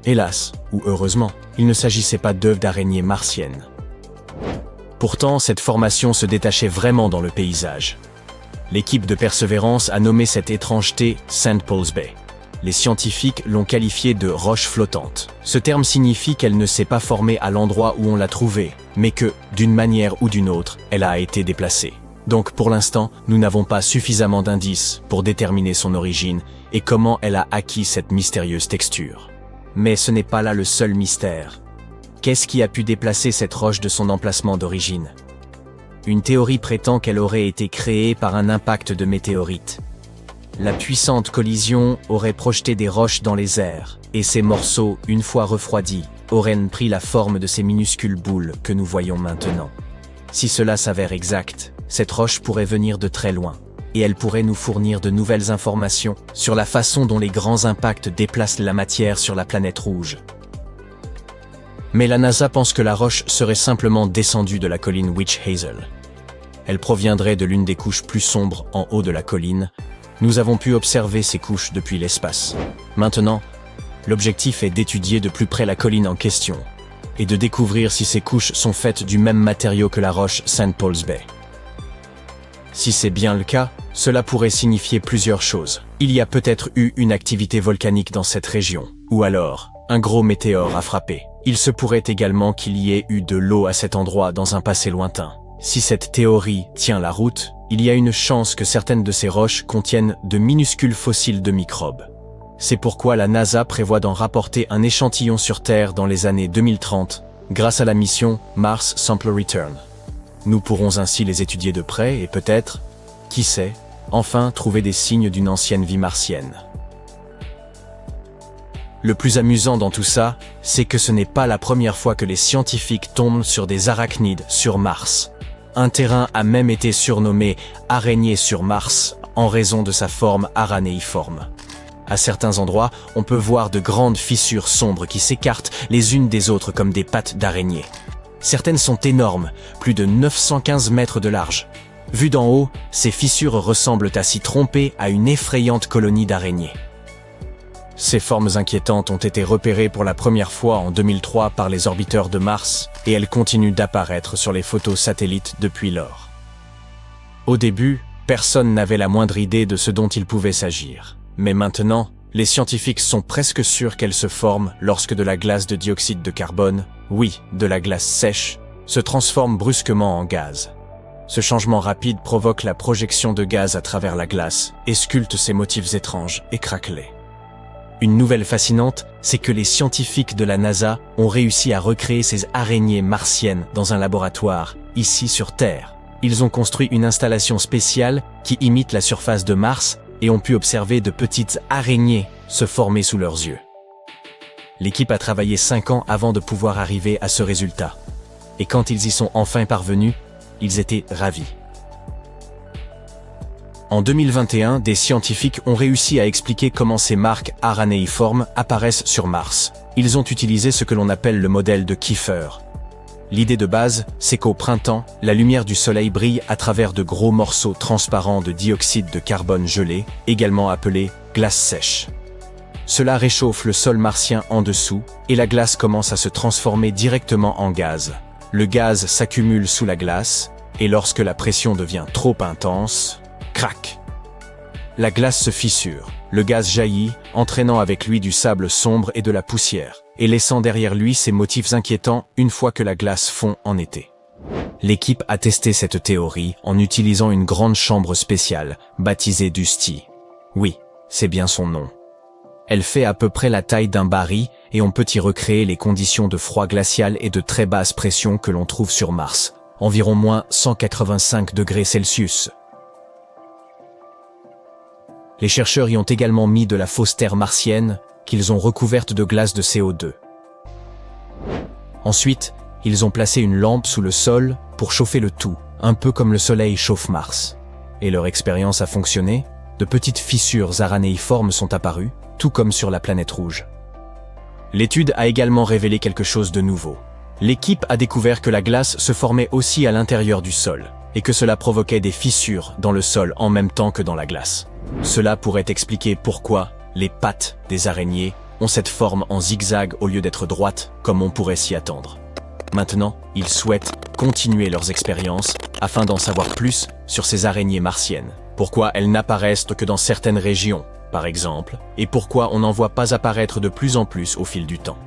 Hélas, ou heureusement, il ne s'agissait pas d'œufs d'araignées martiennes. Pourtant, cette formation se détachait vraiment dans le paysage. L'équipe de Perseverance a nommé cette étrangeté St. Paul's Bay. Les scientifiques l'ont qualifiée de roche flottante. Ce terme signifie qu'elle ne s'est pas formée à l'endroit où on l'a trouvée, mais que, d'une manière ou d'une autre, elle a été déplacée. Donc pour l'instant, nous n'avons pas suffisamment d'indices pour déterminer son origine et comment elle a acquis cette mystérieuse texture. Mais ce n'est pas là le seul mystère. Qu'est-ce qui a pu déplacer cette roche de son emplacement d'origine? Une théorie prétend qu'elle aurait été créée par un impact de météorite. La puissante collision aurait projeté des roches dans les airs, et ces morceaux, une fois refroidis, auraient pris la forme de ces minuscules boules que nous voyons maintenant. Si cela s'avère exact, cette roche pourrait venir de très loin, et elle pourrait nous fournir de nouvelles informations sur la façon dont les grands impacts déplacent la matière sur la planète rouge. Mais la NASA pense que la roche serait simplement descendue de la colline Witch Hazel. Elle proviendrait de l'une des couches plus sombres en haut de la colline. Nous avons pu observer ces couches depuis l'espace. Maintenant, l'objectif est d'étudier de plus près la colline en question et de découvrir si ces couches sont faites du même matériau que la roche St. Paul's Bay. Si c'est bien le cas, cela pourrait signifier plusieurs choses. Il y a peut-être eu une activité volcanique dans cette région, ou alors, un gros météore a frappé. Il se pourrait également qu'il y ait eu de l'eau à cet endroit dans un passé lointain. Si cette théorie tient la route, il y a une chance que certaines de ces roches contiennent de minuscules fossiles de microbes. C'est pourquoi la NASA prévoit d'en rapporter un échantillon sur Terre dans les années 2030, grâce à la mission Mars Sample Return. Nous pourrons ainsi les étudier de près et peut-être, qui sait, enfin trouver des signes d'une ancienne vie martienne. Le plus amusant dans tout ça, c'est que ce n'est pas la première fois que les scientifiques tombent sur des arachnides sur Mars. Un terrain a même été surnommé « araignée sur Mars » en raison de sa forme aranéiforme. À certains endroits, on peut voir de grandes fissures sombres qui s'écartent les unes des autres comme des pattes d'araignée. Certaines sont énormes, plus de 915 mètres de large. Vues d'en haut, ces fissures ressemblent à s'y tromper à une effrayante colonie d'araignées. Ces formes inquiétantes ont été repérées pour la première fois en 2003 par les orbiteurs de Mars et elles continuent d'apparaître sur les photos satellites depuis lors. Au début, personne n'avait la moindre idée de ce dont il pouvait s'agir. Mais maintenant, les scientifiques sont presque sûrs qu'elles se forment lorsque de la glace de dioxyde de carbone, oui, de la glace sèche, se transforme brusquement en gaz. Ce changement rapide provoque la projection de gaz à travers la glace et sculpte ces motifs étranges et craquelés. Une nouvelle fascinante, c'est que les scientifiques de la NASA ont réussi à recréer ces araignées martiennes dans un laboratoire, ici sur Terre. Ils ont construit une installation spéciale qui imite la surface de Mars et ont pu observer de petites araignées se former sous leurs yeux. L'équipe a travaillé 5 ans avant de pouvoir arriver à ce résultat. Et quand ils y sont enfin parvenus, ils étaient ravis. En 2021, des scientifiques ont réussi à expliquer comment ces marques aranéiformes apparaissent sur Mars. Ils ont utilisé ce que l'on appelle le modèle de Kiefer. L'idée de base, c'est qu'au printemps, la lumière du soleil brille à travers de gros morceaux transparents de dioxyde de carbone gelé, également appelé glace sèche. Cela réchauffe le sol martien en dessous, et la glace commence à se transformer directement en gaz. Le gaz s'accumule sous la glace, et lorsque la pression devient trop intense, crac! La glace se fissure, le gaz jaillit, entraînant avec lui du sable sombre et de la poussière, et laissant derrière lui ces motifs inquiétants une fois que la glace fond en été. L'équipe a testé cette théorie en utilisant une grande chambre spéciale, baptisée Dusty. Oui, c'est bien son nom. Elle fait à peu près la taille d'un baril et on peut y recréer les conditions de froid glacial et de très basse pression que l'on trouve sur Mars, environ moins 185 degrés Celsius. Les chercheurs y ont également mis de la fausse terre martienne, qu'ils ont recouverte de glace de CO2. Ensuite, ils ont placé une lampe sous le sol pour chauffer le tout, un peu comme le Soleil chauffe Mars. Et leur expérience a fonctionné, de petites fissures aranéiformes sont apparues, tout comme sur la planète rouge. L'étude a également révélé quelque chose de nouveau. L'équipe a découvert que la glace se formait aussi à l'intérieur du sol, et que cela provoquait des fissures dans le sol en même temps que dans la glace. Cela pourrait expliquer pourquoi les pattes des araignées ont cette forme en zigzag au lieu d'être droites, comme on pourrait s'y attendre. Maintenant, ils souhaitent continuer leurs expériences afin d'en savoir plus sur ces araignées martiennes. Pourquoi elles n'apparaissent que dans certaines régions, par exemple, et pourquoi on n'en voit pas apparaître de plus en plus au fil du temps.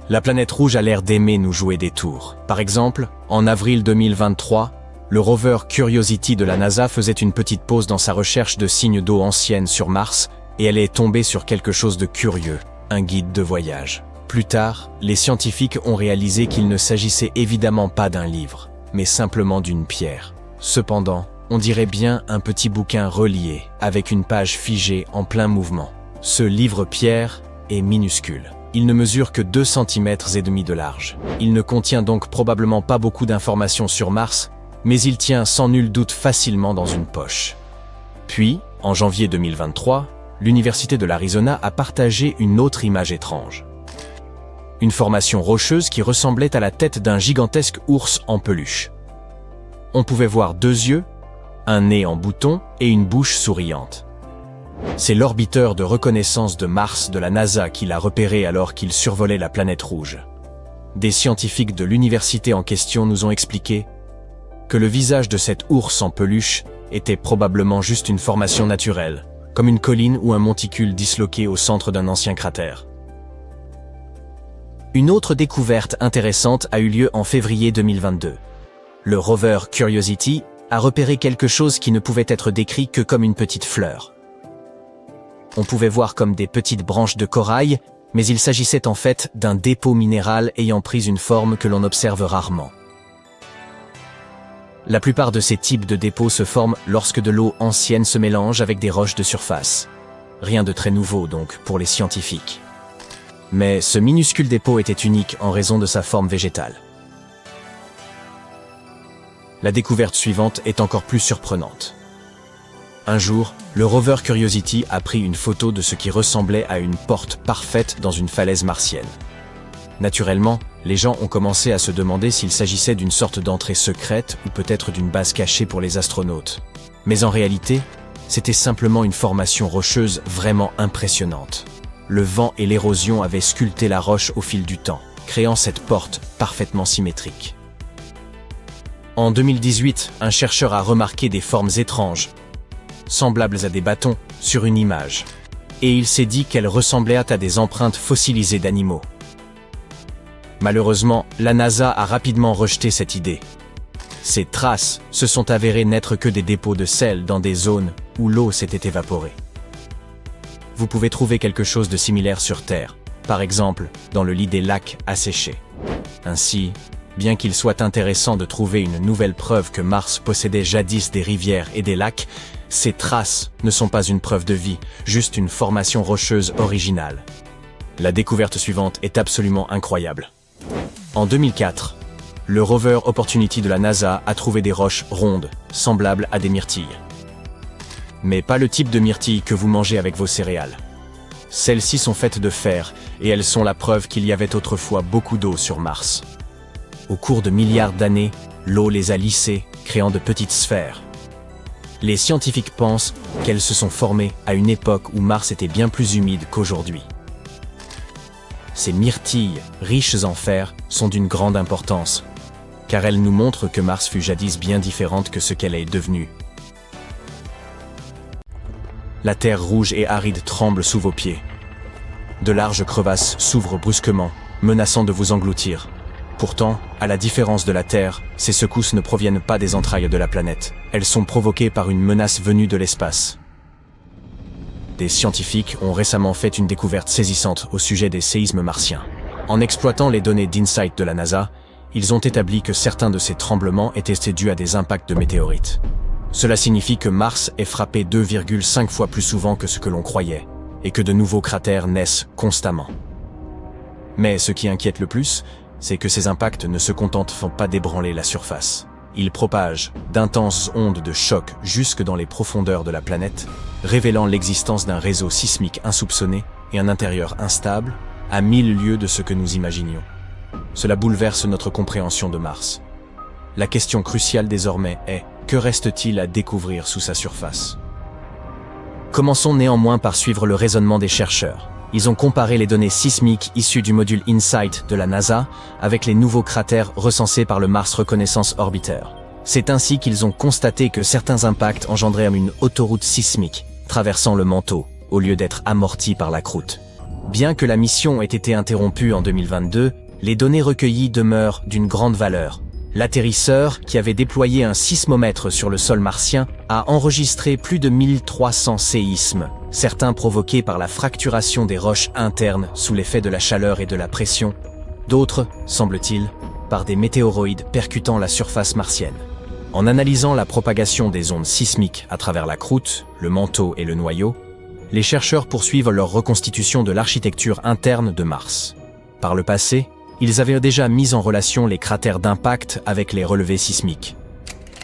La planète rouge a l'air d'aimer nous jouer des tours. Par exemple, en avril 2023, le rover Curiosity de la NASA faisait une petite pause dans sa recherche de signes d'eau ancienne sur Mars et elle est tombée sur quelque chose de curieux, un guide de voyage. Plus tard, les scientifiques ont réalisé qu'il ne s'agissait évidemment pas d'un livre, mais simplement d'une pierre. Cependant, on dirait bien un petit bouquin relié, avec une page figée en plein mouvement. Ce livre-pierre est minuscule. Il ne mesure que 2,5 cm de large. Il ne contient donc probablement pas beaucoup d'informations sur Mars, mais il tient sans nul doute facilement dans une poche. Puis, en janvier 2023, l'Université de l'Arizona a partagé une autre image étrange. Une formation rocheuse qui ressemblait à la tête d'un gigantesque ours en peluche. On pouvait voir 2 yeux, un nez en bouton et une bouche souriante. C'est l'orbiteur de reconnaissance de Mars de la NASA qui l'a repéré alors qu'il survolait la planète rouge. Des scientifiques de l'université en question nous ont expliqué que le visage de cet ours en peluche était probablement juste une formation naturelle, comme une colline ou un monticule disloqué au centre d'un ancien cratère. Une autre découverte intéressante a eu lieu en février 2022. Le rover Curiosity a repéré quelque chose qui ne pouvait être décrit que comme une petite fleur. On pouvait voir comme des petites branches de corail, mais il s'agissait en fait d'un dépôt minéral ayant pris une forme que l'on observe rarement. La plupart de ces types de dépôts se forment lorsque de l'eau ancienne se mélange avec des roches de surface. Rien de très nouveau donc pour les scientifiques. Mais ce minuscule dépôt était unique en raison de sa forme végétale. La découverte suivante est encore plus surprenante. Un jour, le rover Curiosity a pris une photo de ce qui ressemblait à une porte parfaite dans une falaise martienne. Naturellement, les gens ont commencé à se demander s'il s'agissait d'une sorte d'entrée secrète ou peut-être d'une base cachée pour les astronautes. Mais en réalité, c'était simplement une formation rocheuse vraiment impressionnante. le vent et l'érosion avaient sculpté la roche au fil du temps, créant cette porte parfaitement symétrique. En 2018, un chercheur a remarqué des formes étranges, semblables à des bâtons, sur une image. Et il s'est dit qu'elles ressemblaient à des empreintes fossilisées d'animaux. Malheureusement, la NASA a rapidement rejeté cette idée. Ces traces se sont avérées n'être que des dépôts de sel dans des zones où l'eau s'était évaporée. Vous pouvez trouver quelque chose de similaire sur Terre, par exemple dans le lit des lacs asséchés. Ainsi, bien qu'il soit intéressant de trouver une nouvelle preuve que Mars possédait jadis des rivières et des lacs, ces traces ne sont pas une preuve de vie, juste une formation rocheuse originale. La découverte suivante est absolument incroyable. En 2004, le rover Opportunity de la NASA a trouvé des roches rondes, semblables à des myrtilles. Mais pas le type de myrtille que vous mangez avec vos céréales. Celles-ci sont faites de fer, et elles sont la preuve qu'il y avait autrefois beaucoup d'eau sur Mars. Au cours de milliards d'années, l'eau les a lissées, créant de petites sphères. Les scientifiques pensent qu'elles se sont formées à une époque où Mars était bien plus humide qu'aujourd'hui. Ces myrtilles, riches en fer, sont d'une grande importance, car elles nous montrent que Mars fut jadis bien différente que ce qu'elle est devenue. La terre rouge et aride tremble sous vos pieds. De larges crevasses s'ouvrent brusquement, menaçant de vous engloutir. Pourtant, à la différence de la Terre, ces secousses ne proviennent pas des entrailles de la planète. Elles sont provoquées par une menace venue de l'espace. Des scientifiques ont récemment fait une découverte saisissante au sujet des séismes martiens. En exploitant les données d'InSight de la NASA, ils ont établi que certains de ces tremblements étaient dus à des impacts de météorites. Cela signifie que Mars est frappé 2,5 fois plus souvent que ce que l'on croyait, et que de nouveaux cratères naissent constamment. Mais ce qui inquiète le plus, c'est que ces impacts ne se contentent pas d'ébranler la surface. Ils propagent d'intenses ondes de choc jusque dans les profondeurs de la planète, révélant l'existence d'un réseau sismique insoupçonné et un intérieur instable, à 1000 lieues de ce que nous imaginions. Cela bouleverse notre compréhension de Mars. La question cruciale désormais est, que reste-t-il à découvrir sous sa surface? Commençons néanmoins par suivre le raisonnement des chercheurs. Ils ont comparé les données sismiques issues du module InSight de la NASA avec les nouveaux cratères recensés par le Mars Reconnaissance Orbiter. C'est ainsi qu'ils ont constaté que certains impacts engendraient une autoroute sismique, traversant le manteau, au lieu d'être amortis par la croûte. Bien que la mission ait été interrompue en 2022, les données recueillies demeurent d'une grande valeur. L'atterrisseur, qui avait déployé un sismomètre sur le sol martien, a enregistré plus de 1300 séismes, certains provoqués par la fracturation des roches internes sous l'effet de la chaleur et de la pression, d'autres, semble-t-il, par des météoroïdes percutant la surface martienne. En analysant la propagation des ondes sismiques à travers la croûte, le manteau et le noyau, les chercheurs poursuivent leur reconstitution de l'architecture interne de Mars. Par le passé, ils avaient déjà mis en relation les cratères d'impact avec les relevés sismiques.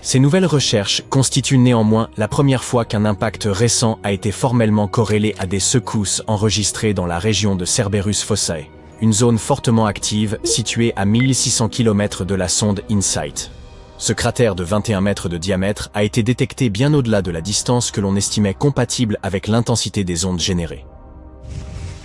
Ces nouvelles recherches constituent néanmoins la première fois qu'un impact récent a été formellement corrélé à des secousses enregistrées dans la région de Cerberus Fossae, une zone fortement active située à 1600 km de la sonde InSight. Ce cratère de 21 mètres de diamètre a été détecté bien au-delà de la distance que l'on estimait compatible avec l'intensité des ondes générées.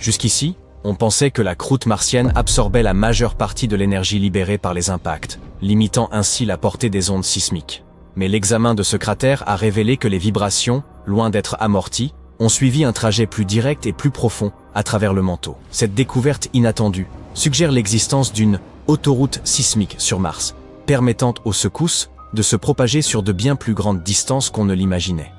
Jusqu'ici, on pensait que la croûte martienne absorbait la majeure partie de l'énergie libérée par les impacts, limitant ainsi la portée des ondes sismiques. Mais l'examen de ce cratère a révélé que les vibrations, loin d'être amorties, ont suivi un trajet plus direct et plus profond à travers le manteau. Cette découverte inattendue suggère l'existence d'une autoroute sismique sur Mars, permettant aux secousses de se propager sur de bien plus grandes distances qu'on ne l'imaginait.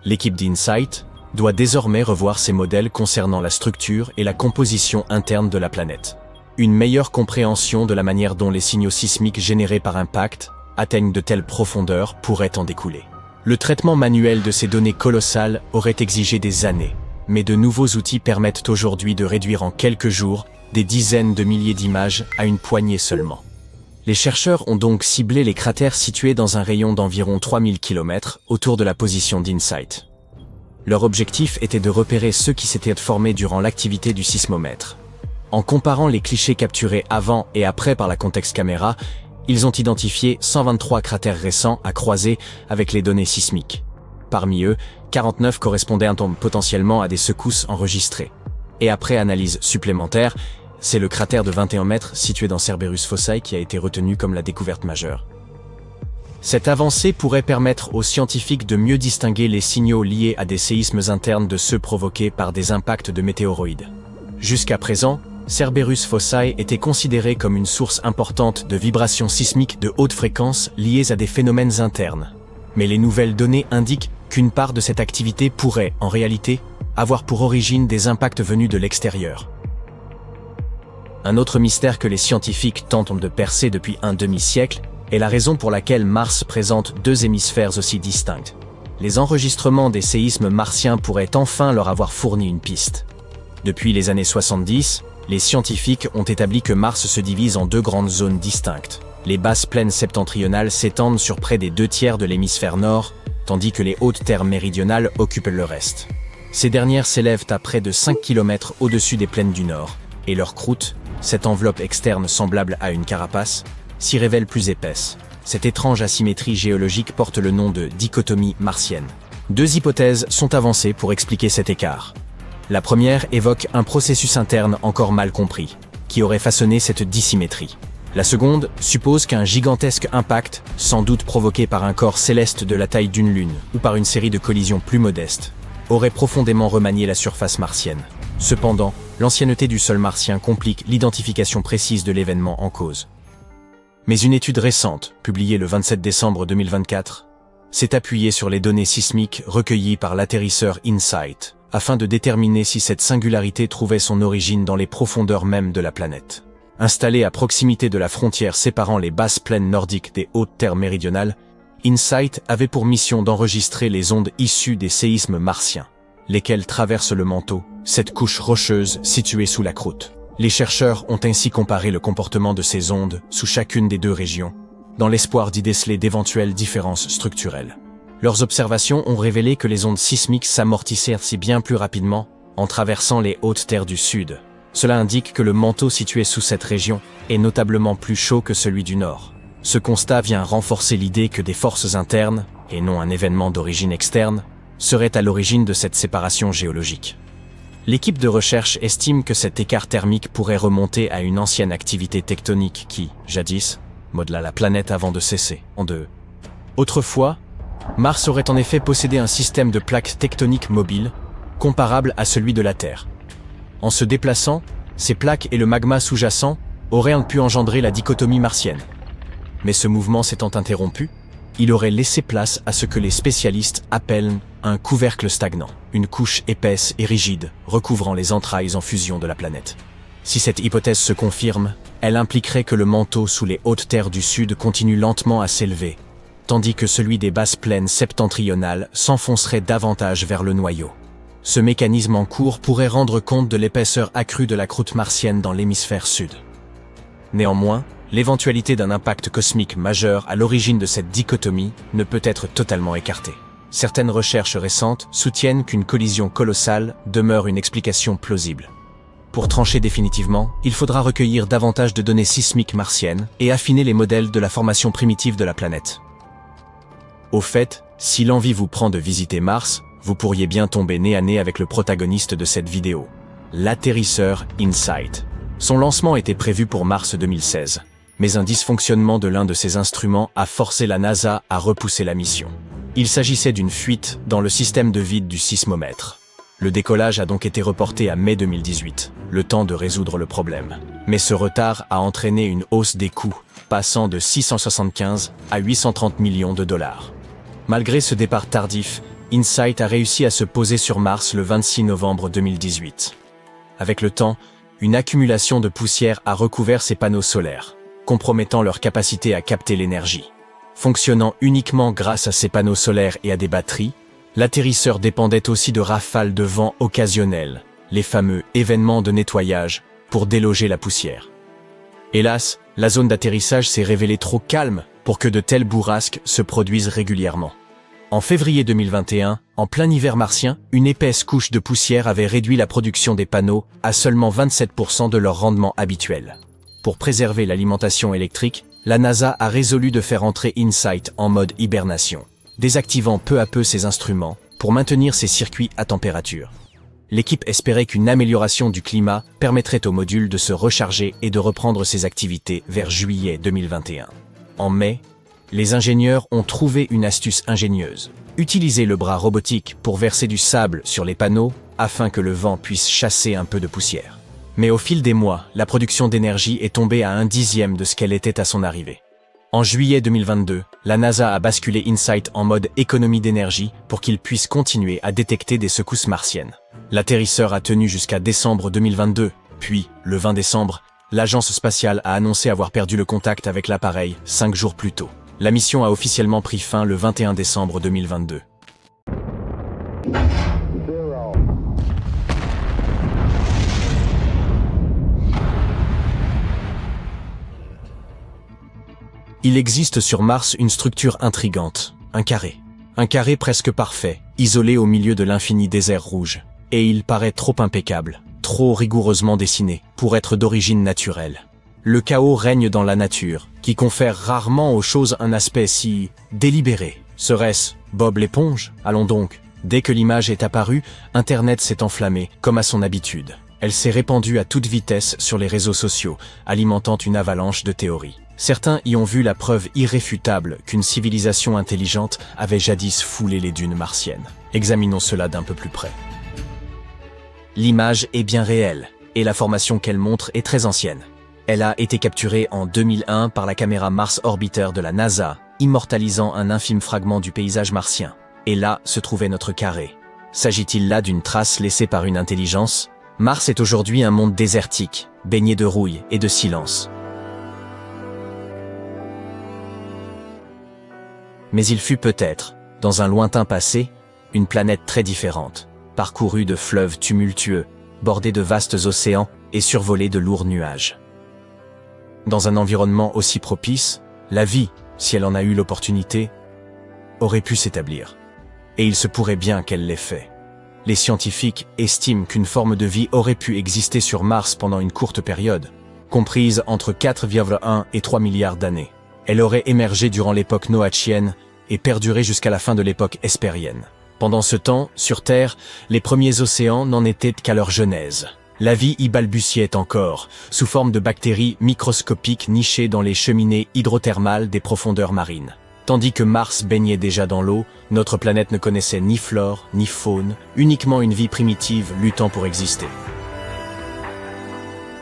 L'équipe d'InSight doit désormais revoir ses modèles concernant la structure et la composition interne de la planète. Une meilleure compréhension de la manière dont les signaux sismiques générés par impact atteignent de telles profondeurs pourrait en découler. Le traitement manuel de ces données colossales aurait exigé des années, mais de nouveaux outils permettent aujourd'hui de réduire en quelques jours des dizaines de milliers d'images à une poignée seulement. Les chercheurs ont donc ciblé les cratères situés dans un rayon d'environ 3000 km autour de la position d'InSight. Leur objectif était de repérer ceux qui s'étaient formés durant l'activité du sismomètre. En comparant les clichés capturés avant et après par la Context Camera, ils ont identifié 123 cratères récents à croiser avec les données sismiques. Parmi eux, 49 correspondaient potentiellement à des secousses enregistrées. Et après analyse supplémentaire, c'est le cratère de 21 mètres situé dans Cerberus Fossae qui a été retenu comme la découverte majeure. Cette avancée pourrait permettre aux scientifiques de mieux distinguer les signaux liés à des séismes internes de ceux provoqués par des impacts de météoroïdes. Jusqu'à présent, Cerberus Fossae était considéré comme une source importante de vibrations sismiques de haute fréquence liées à des phénomènes internes. Mais les nouvelles données indiquent qu'une part de cette activité pourrait, en réalité, avoir pour origine des impacts venus de l'extérieur. Un autre mystère que les scientifiques tentent de percer depuis un demi-siècle est la raison pour laquelle Mars présente deux hémisphères aussi distincts. Les enregistrements des séismes martiens pourraient enfin leur avoir fourni une piste. Depuis les années 70, les scientifiques ont établi que Mars se divise en deux grandes zones distinctes. Les basses plaines septentrionales s'étendent sur près des 2/3 de l'hémisphère nord, tandis que les hautes terres méridionales occupent le reste. Ces dernières s'élèvent à près de 5 km au-dessus des plaines du nord, et leur croûte, cette enveloppe externe semblable à une carapace, s'y révèle plus épaisse. Cette étrange asymétrie géologique porte le nom de dichotomie martienne. Deux hypothèses sont avancées pour expliquer cet écart. La première évoque un processus interne encore mal compris, qui aurait façonné cette dissymétrie. La seconde suppose qu'un gigantesque impact, sans doute provoqué par un corps céleste de la taille d'une lune, ou par une série de collisions plus modestes, aurait profondément remanié la surface martienne. Cependant, l'ancienneté du sol martien complique l'identification précise de l'événement en cause. Mais une étude récente, publiée le 27 décembre 2024, s'est appuyée sur les données sismiques recueillies par l'atterrisseur InSight, afin de déterminer si cette singularité trouvait son origine dans les profondeurs mêmes de la planète. Installée à proximité de la frontière séparant les basses plaines nordiques des hautes terres méridionales, InSight avait pour mission d'enregistrer les ondes issues des séismes martiens, lesquels traversent le manteau, cette couche rocheuse située sous la croûte. Les chercheurs ont ainsi comparé le comportement de ces ondes sous chacune des deux régions, dans l'espoir d'y déceler d'éventuelles différences structurelles. Leurs observations ont révélé que les ondes sismiques s'amortissaient ainsi bien plus rapidement en traversant les hautes terres du sud. Cela indique que le manteau situé sous cette région est notablement plus chaud que celui du nord. Ce constat vient renforcer l'idée que des forces internes, et non un événement d'origine externe, seraient à l'origine de cette séparation géologique. L'équipe de recherche estime que cet écart thermique pourrait remonter à une ancienne activité tectonique qui, jadis, modela la planète avant de cesser en deux. Autrefois, Mars aurait en effet possédé un système de plaques tectoniques mobiles, comparable à celui de la Terre. En se déplaçant, ces plaques et le magma sous-jacent auraient pu engendrer la dichotomie martienne. Mais ce mouvement s'étant interrompu, il aurait laissé place à ce que les spécialistes appellent un couvercle stagnant, une couche épaisse et rigide recouvrant les entrailles en fusion de la planète. Si cette hypothèse se confirme, elle impliquerait que le manteau sous les hautes terres du sud continue lentement à s'élever, tandis que celui des basses plaines septentrionales s'enfoncerait davantage vers le noyau. Ce mécanisme en cours pourrait rendre compte de l'épaisseur accrue de la croûte martienne dans l'hémisphère sud. Néanmoins, l'éventualité d'un impact cosmique majeur à l'origine de cette dichotomie ne peut être totalement écartée. Certaines recherches récentes soutiennent qu'une collision colossale demeure une explication plausible. Pour trancher définitivement, il faudra recueillir davantage de données sismiques martiennes et affiner les modèles de la formation primitive de la planète. Au fait, si l'envie vous prend de visiter Mars, vous pourriez bien tomber nez à nez avec le protagoniste de cette vidéo, l'atterrisseur InSight. Son lancement était prévu pour mars 2016, mais un dysfonctionnement de l'un de ses instruments a forcé la NASA à repousser la mission. Il s'agissait d'une fuite dans le système de vide du sismomètre. Le décollage a donc été reporté à mai 2018, le temps de résoudre le problème. Mais ce retard a entraîné une hausse des coûts, passant de 675 à 830 millions de dollars. Malgré ce départ tardif, InSight a réussi à se poser sur Mars le 26 novembre 2018. Avec le temps, une accumulation de poussière a recouvert ses panneaux solaires, compromettant leur capacité à capter l'énergie. Fonctionnant uniquement grâce à ses panneaux solaires et à des batteries, l'atterrisseur dépendait aussi de rafales de vent occasionnelles, les fameux événements de nettoyage, pour déloger la poussière. Hélas, la zone d'atterrissage s'est révélée trop calme pour que de telles bourrasques se produisent régulièrement. En février 2021, en plein hiver martien, une épaisse couche de poussière avait réduit la production des panneaux à seulement 27% de leur rendement habituel. Pour préserver l'alimentation électrique, la NASA a résolu de faire entrer InSight en mode hibernation, désactivant peu à peu ses instruments pour maintenir ses circuits à température. L'équipe espérait qu'une amélioration du climat permettrait au module de se recharger et de reprendre ses activités vers juillet 2021. En mai, les ingénieurs ont trouvé une astuce ingénieuse. Utiliser le bras robotique pour verser du sable sur les panneaux afin que le vent puisse chasser un peu de poussière. Mais au fil des mois, la production d'énergie est tombée à 1/10 de ce qu'elle était à son arrivée. En juillet 2022, la NASA a basculé InSight en mode économie d'énergie pour qu'il puisse continuer à détecter des secousses martiennes. L'atterrisseur a tenu jusqu'à décembre 2022, puis, le 20 décembre, l'agence spatiale a annoncé avoir perdu le contact avec l'appareil 5 jours plus tôt. La mission a officiellement pris fin le 21 décembre 2022. Il existe sur Mars une structure intrigante, un carré. Un carré presque parfait, isolé au milieu de l'infini désert rouge. Et il paraît trop impeccable, trop rigoureusement dessiné, pour être d'origine naturelle. Le chaos règne dans la nature, qui confère rarement aux choses un aspect si délibéré. Serait-ce Bob l'éponge? Allons donc. Dès que l'image est apparue, Internet s'est enflammé, comme à son habitude. Elle s'est répandue à toute vitesse sur les réseaux sociaux, alimentant une avalanche de théories. Certains y ont vu la preuve irréfutable qu'une civilisation intelligente avait jadis foulé les dunes martiennes. Examinons cela d'un peu plus près. L'image est bien réelle, et la formation qu'elle montre est très ancienne. Elle a été capturée en 2001 par la caméra Mars Orbiter de la NASA, immortalisant un infime fragment du paysage martien. Et là se trouvait notre carré. S'agit-il là d'une trace laissée par une intelligence? Mars est aujourd'hui un monde désertique, baigné de rouille et de silence. Mais il fut peut-être, dans un lointain passé, une planète très différente, parcourue de fleuves tumultueux, bordée de vastes océans et survolée de lourds nuages. Dans un environnement aussi propice, la vie, si elle en a eu l'opportunité, aurait pu s'établir. Et il se pourrait bien qu'elle l'ait fait. Les scientifiques estiment qu'une forme de vie aurait pu exister sur Mars pendant une courte période, comprise entre 4,1 et 3 milliards d'années. Elle aurait émergé durant l'époque noachienne et perduré jusqu'à la fin de l'époque hespérienne. Pendant ce temps, sur Terre, les premiers océans n'en étaient qu'à leur genèse. La vie y balbutiait encore, sous forme de bactéries microscopiques nichées dans les cheminées hydrothermales des profondeurs marines. Tandis que Mars baignait déjà dans l'eau, notre planète ne connaissait ni flore, ni faune, uniquement une vie primitive luttant pour exister.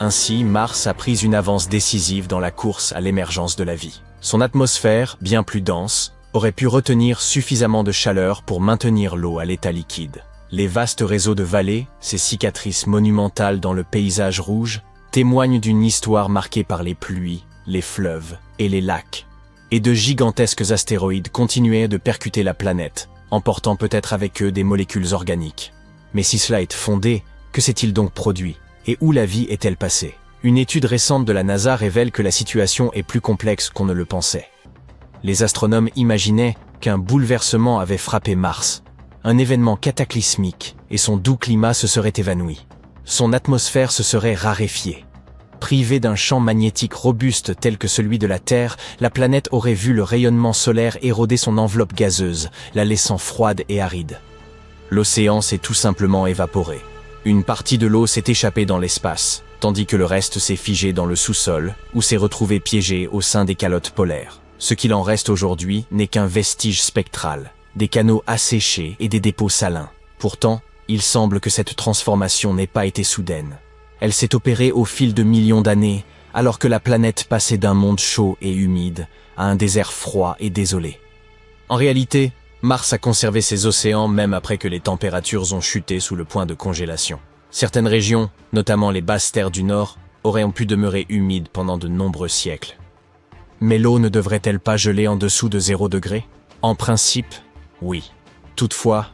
Ainsi, Mars a pris une avance décisive dans la course à l'émergence de la vie. Son atmosphère, bien plus dense, aurait pu retenir suffisamment de chaleur pour maintenir l'eau à l'état liquide. Les vastes réseaux de vallées, ces cicatrices monumentales dans le paysage rouge, témoignent d'une histoire marquée par les pluies, les fleuves et les lacs. Et de gigantesques astéroïdes continuaient de percuter la planète, emportant peut-être avec eux des molécules organiques. Mais si cela est fondé, que s'est-il donc produit? Et où la vie est-elle passée? Une étude récente de la NASA révèle que la situation est plus complexe qu'on ne le pensait. Les astronomes imaginaient qu'un bouleversement avait frappé Mars, un événement cataclysmique, et son doux climat se serait évanoui. Son atmosphère se serait raréfiée. Privée d'un champ magnétique robuste tel que celui de la Terre, la planète aurait vu le rayonnement solaire éroder son enveloppe gazeuse, la laissant froide et aride. L'océan s'est tout simplement évaporé. Une partie de l'eau s'est échappée dans l'espace, tandis que le reste s'est figé dans le sous-sol, ou s'est retrouvé piégé au sein des calottes polaires. Ce qu'il en reste aujourd'hui n'est qu'un vestige spectral, des canaux asséchés et des dépôts salins. Pourtant, il semble que cette transformation n'ait pas été soudaine. Elle s'est opérée au fil de millions d'années, alors que la planète passait d'un monde chaud et humide à un désert froid et désolé. En réalité, Mars a conservé ses océans même après que les températures ont chuté sous le point de congélation. Certaines régions, notamment les basses terres du Nord, auraient pu demeurer humides pendant de nombreux siècles. Mais l'eau ne devrait-elle pas geler en dessous de 0 degré? En principe, oui. Toutefois,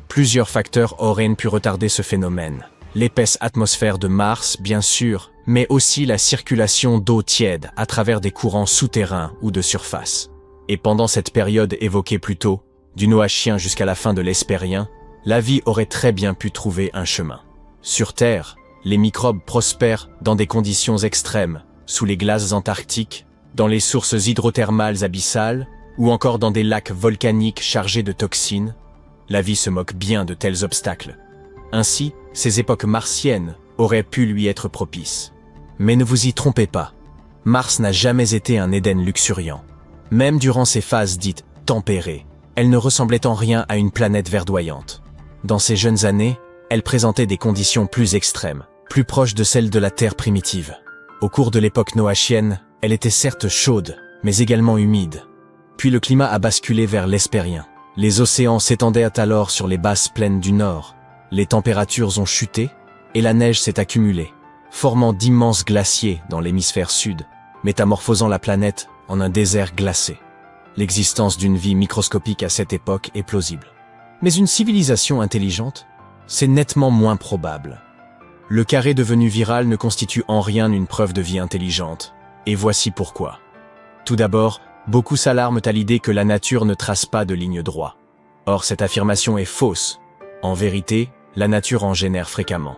plusieurs facteurs auraient pu retarder ce phénomène. L'épaisse atmosphère de Mars, bien sûr, mais aussi la circulation d'eau tiède à travers des courants souterrains ou de surface. Et pendant cette période évoquée plus tôt, du Noachien jusqu'à la fin de l'Hespérien, la vie aurait très bien pu trouver un chemin. Sur Terre, les microbes prospèrent dans des conditions extrêmes, sous les glaces antarctiques, dans les sources hydrothermales abyssales, ou encore dans des lacs volcaniques chargés de toxines. La vie se moque bien de tels obstacles. Ainsi, ces époques martiennes auraient pu lui être propices. Mais ne vous y trompez pas, Mars n'a jamais été un Éden luxuriant. Même durant ses phases dites tempérées, elle ne ressemblait en rien à une planète verdoyante. Dans ses jeunes années, elle présentait des conditions plus extrêmes, plus proches de celles de la Terre primitive. Au cours de l'époque noachienne, elle était certes chaude, mais également humide. Puis le climat a basculé vers l'Hespérien. Les océans s'étendaient alors sur les basses plaines du nord. Les températures ont chuté et la neige s'est accumulée, formant d'immenses glaciers dans l'hémisphère sud, métamorphosant la planète en un désert glacé. L'existence d'une vie microscopique à cette époque est plausible. Mais une civilisation intelligente, c'est nettement moins probable. Le carré devenu viral ne constitue en rien une preuve de vie intelligente. Et voici pourquoi. Tout d'abord, beaucoup s'alarment à l'idée que la nature ne trace pas de ligne droite. Or, cette affirmation est fausse. En vérité, la nature en génère fréquemment.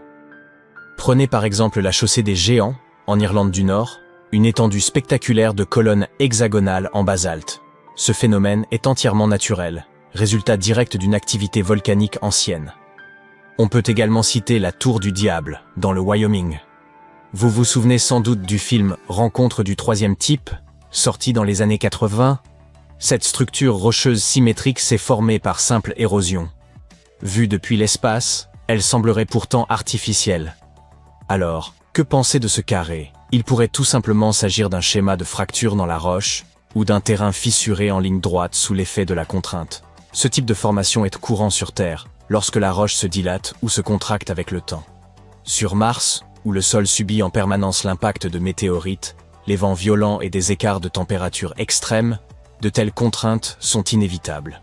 Prenez par exemple la chaussée des Géants, en Irlande du Nord, une étendue spectaculaire de colonnes hexagonales en basalte. Ce phénomène est entièrement naturel, résultat direct d'une activité volcanique ancienne. On peut également citer la Tour du Diable, dans le Wyoming. Vous vous souvenez sans doute du film Rencontre du troisième type, sorti dans les années 80 ? Cette structure rocheuse symétrique s'est formée par simple érosion. Vue depuis l'espace, elle semblerait pourtant artificielle. Alors, que penser de ce carré ? Il pourrait tout simplement s'agir d'un schéma de fracture dans la roche, ou d'un terrain fissuré en ligne droite sous l'effet de la contrainte. Ce type de formation est courant sur Terre, lorsque la roche se dilate ou se contracte avec le temps. Sur Mars, où le sol subit en permanence l'impact de météorites, les vents violents et des écarts de température extrêmes, de telles contraintes sont inévitables.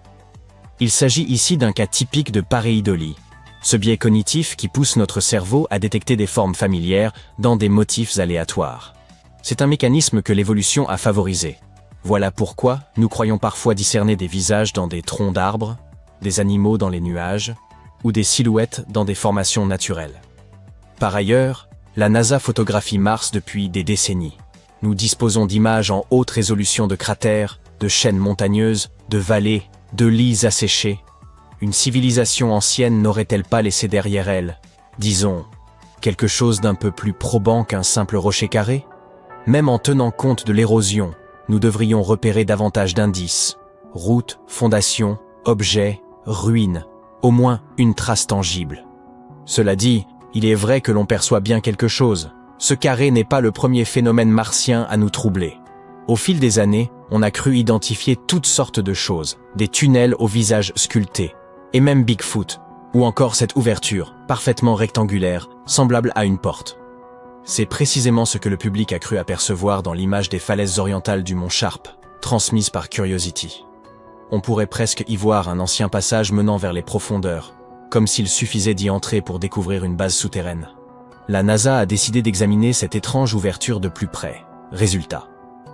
Il s'agit ici d'un cas typique de pareidolie, ce biais cognitif qui pousse notre cerveau à détecter des formes familières dans des motifs aléatoires. C'est un mécanisme que l'évolution a favorisé. Voilà pourquoi nous croyons parfois discerner des visages dans des troncs d'arbres, des animaux dans les nuages, ou des silhouettes dans des formations naturelles. Par ailleurs, la NASA photographie Mars depuis des décennies. Nous disposons d'images en haute résolution de cratères, de chaînes montagneuses, de vallées, de lits asséchés. Une civilisation ancienne n'aurait-elle pas laissé derrière elle, disons, quelque chose d'un peu plus probant qu'un simple rocher carré ? Même en tenant compte de l'érosion, nous devrions repérer davantage d'indices. Routes, fondations, objets, ruines, au moins une trace tangible. Cela dit, il est vrai que l'on perçoit bien quelque chose. Ce carré n'est pas le premier phénomène martien à nous troubler. Au fil des années, on a cru identifier toutes sortes de choses, des tunnels au visage sculpté, et même Bigfoot, ou encore cette ouverture, parfaitement rectangulaire, semblable à une porte. C'est précisément ce que le public a cru apercevoir dans l'image des falaises orientales du mont Sharp, transmise par Curiosity. On pourrait presque y voir un ancien passage menant vers les profondeurs, comme s'il suffisait d'y entrer pour découvrir une base souterraine. La NASA a décidé d'examiner cette étrange ouverture de plus près. Résultat,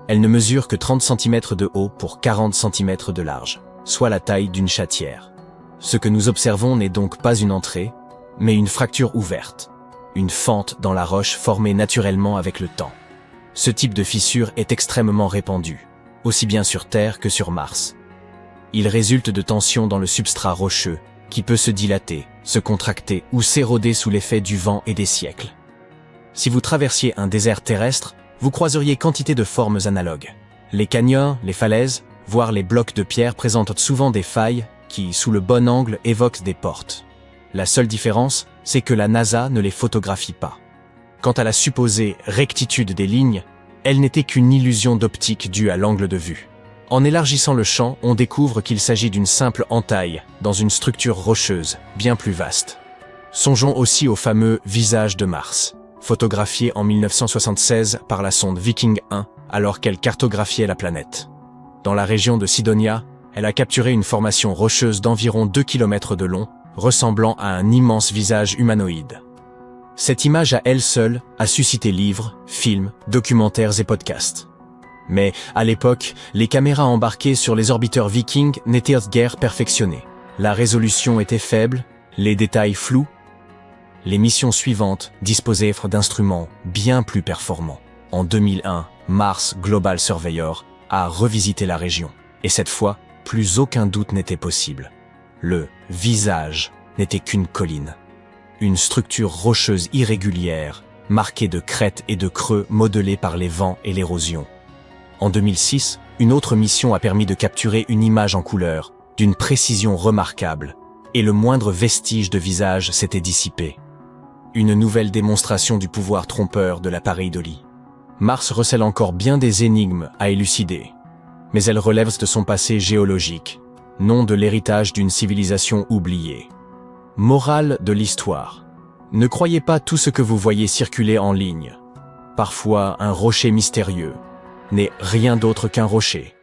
elle ne mesure que 30 cm de haut pour 40 cm de large, soit la taille d'une chatière. Ce que nous observons n'est donc pas une entrée, mais une fracture ouverte, une fente dans la roche formée naturellement avec le temps. Ce type de fissure est extrêmement répandu, aussi bien sur Terre que sur Mars. Il résulte de tensions dans le substrat rocheux, qui peut se dilater, se contracter ou s'éroder sous l'effet du vent et des siècles. Si vous traversiez un désert terrestre, vous croiseriez quantité de formes analogues. Les canyons, les falaises, voire les blocs de pierre présentent souvent des failles qui, sous le bon angle, évoquent des portes. La seule différence, c'est que la NASA ne les photographie pas. Quant à la supposée rectitude des lignes, elle n'était qu'une illusion d'optique due à l'angle de vue. En élargissant le champ, on découvre qu'il s'agit d'une simple entaille dans une structure rocheuse, bien plus vaste. Songeons aussi au fameux visage de Mars, photographié en 1976 par la sonde Viking 1 alors qu'elle cartographiait la planète. Dans la région de Sidonia, elle a capturé une formation rocheuse d'environ 2 km de long, ressemblant à un immense visage humanoïde. Cette image à elle seule a suscité livres, films, documentaires et podcasts. Mais, à l'époque, les caméras embarquées sur les orbiteurs Viking n'étaient guère perfectionnées. La résolution était faible, les détails flous. Les missions suivantes disposaient d'instruments bien plus performants. En 2001, Mars Global Surveyor a revisité la région. Et cette fois, plus aucun doute n'était possible. Le visage n'était qu'une colline. une structure rocheuse irrégulière, marquée de crêtes et de creux modelés par les vents et l'érosion. En 2006, une autre mission a permis de capturer une image en couleur, d'une précision remarquable, et le moindre vestige de visage s'était dissipé. Une nouvelle démonstration du pouvoir trompeur de la pareidolie. Mars recèle encore bien des énigmes à élucider, mais elle relève de son passé géologique, non de l'héritage d'une civilisation oubliée. Morale de l'histoire. Ne croyez pas tout ce que vous voyez circuler en ligne. Parfois, un rocher mystérieux n'est rien d'autre qu'un rocher.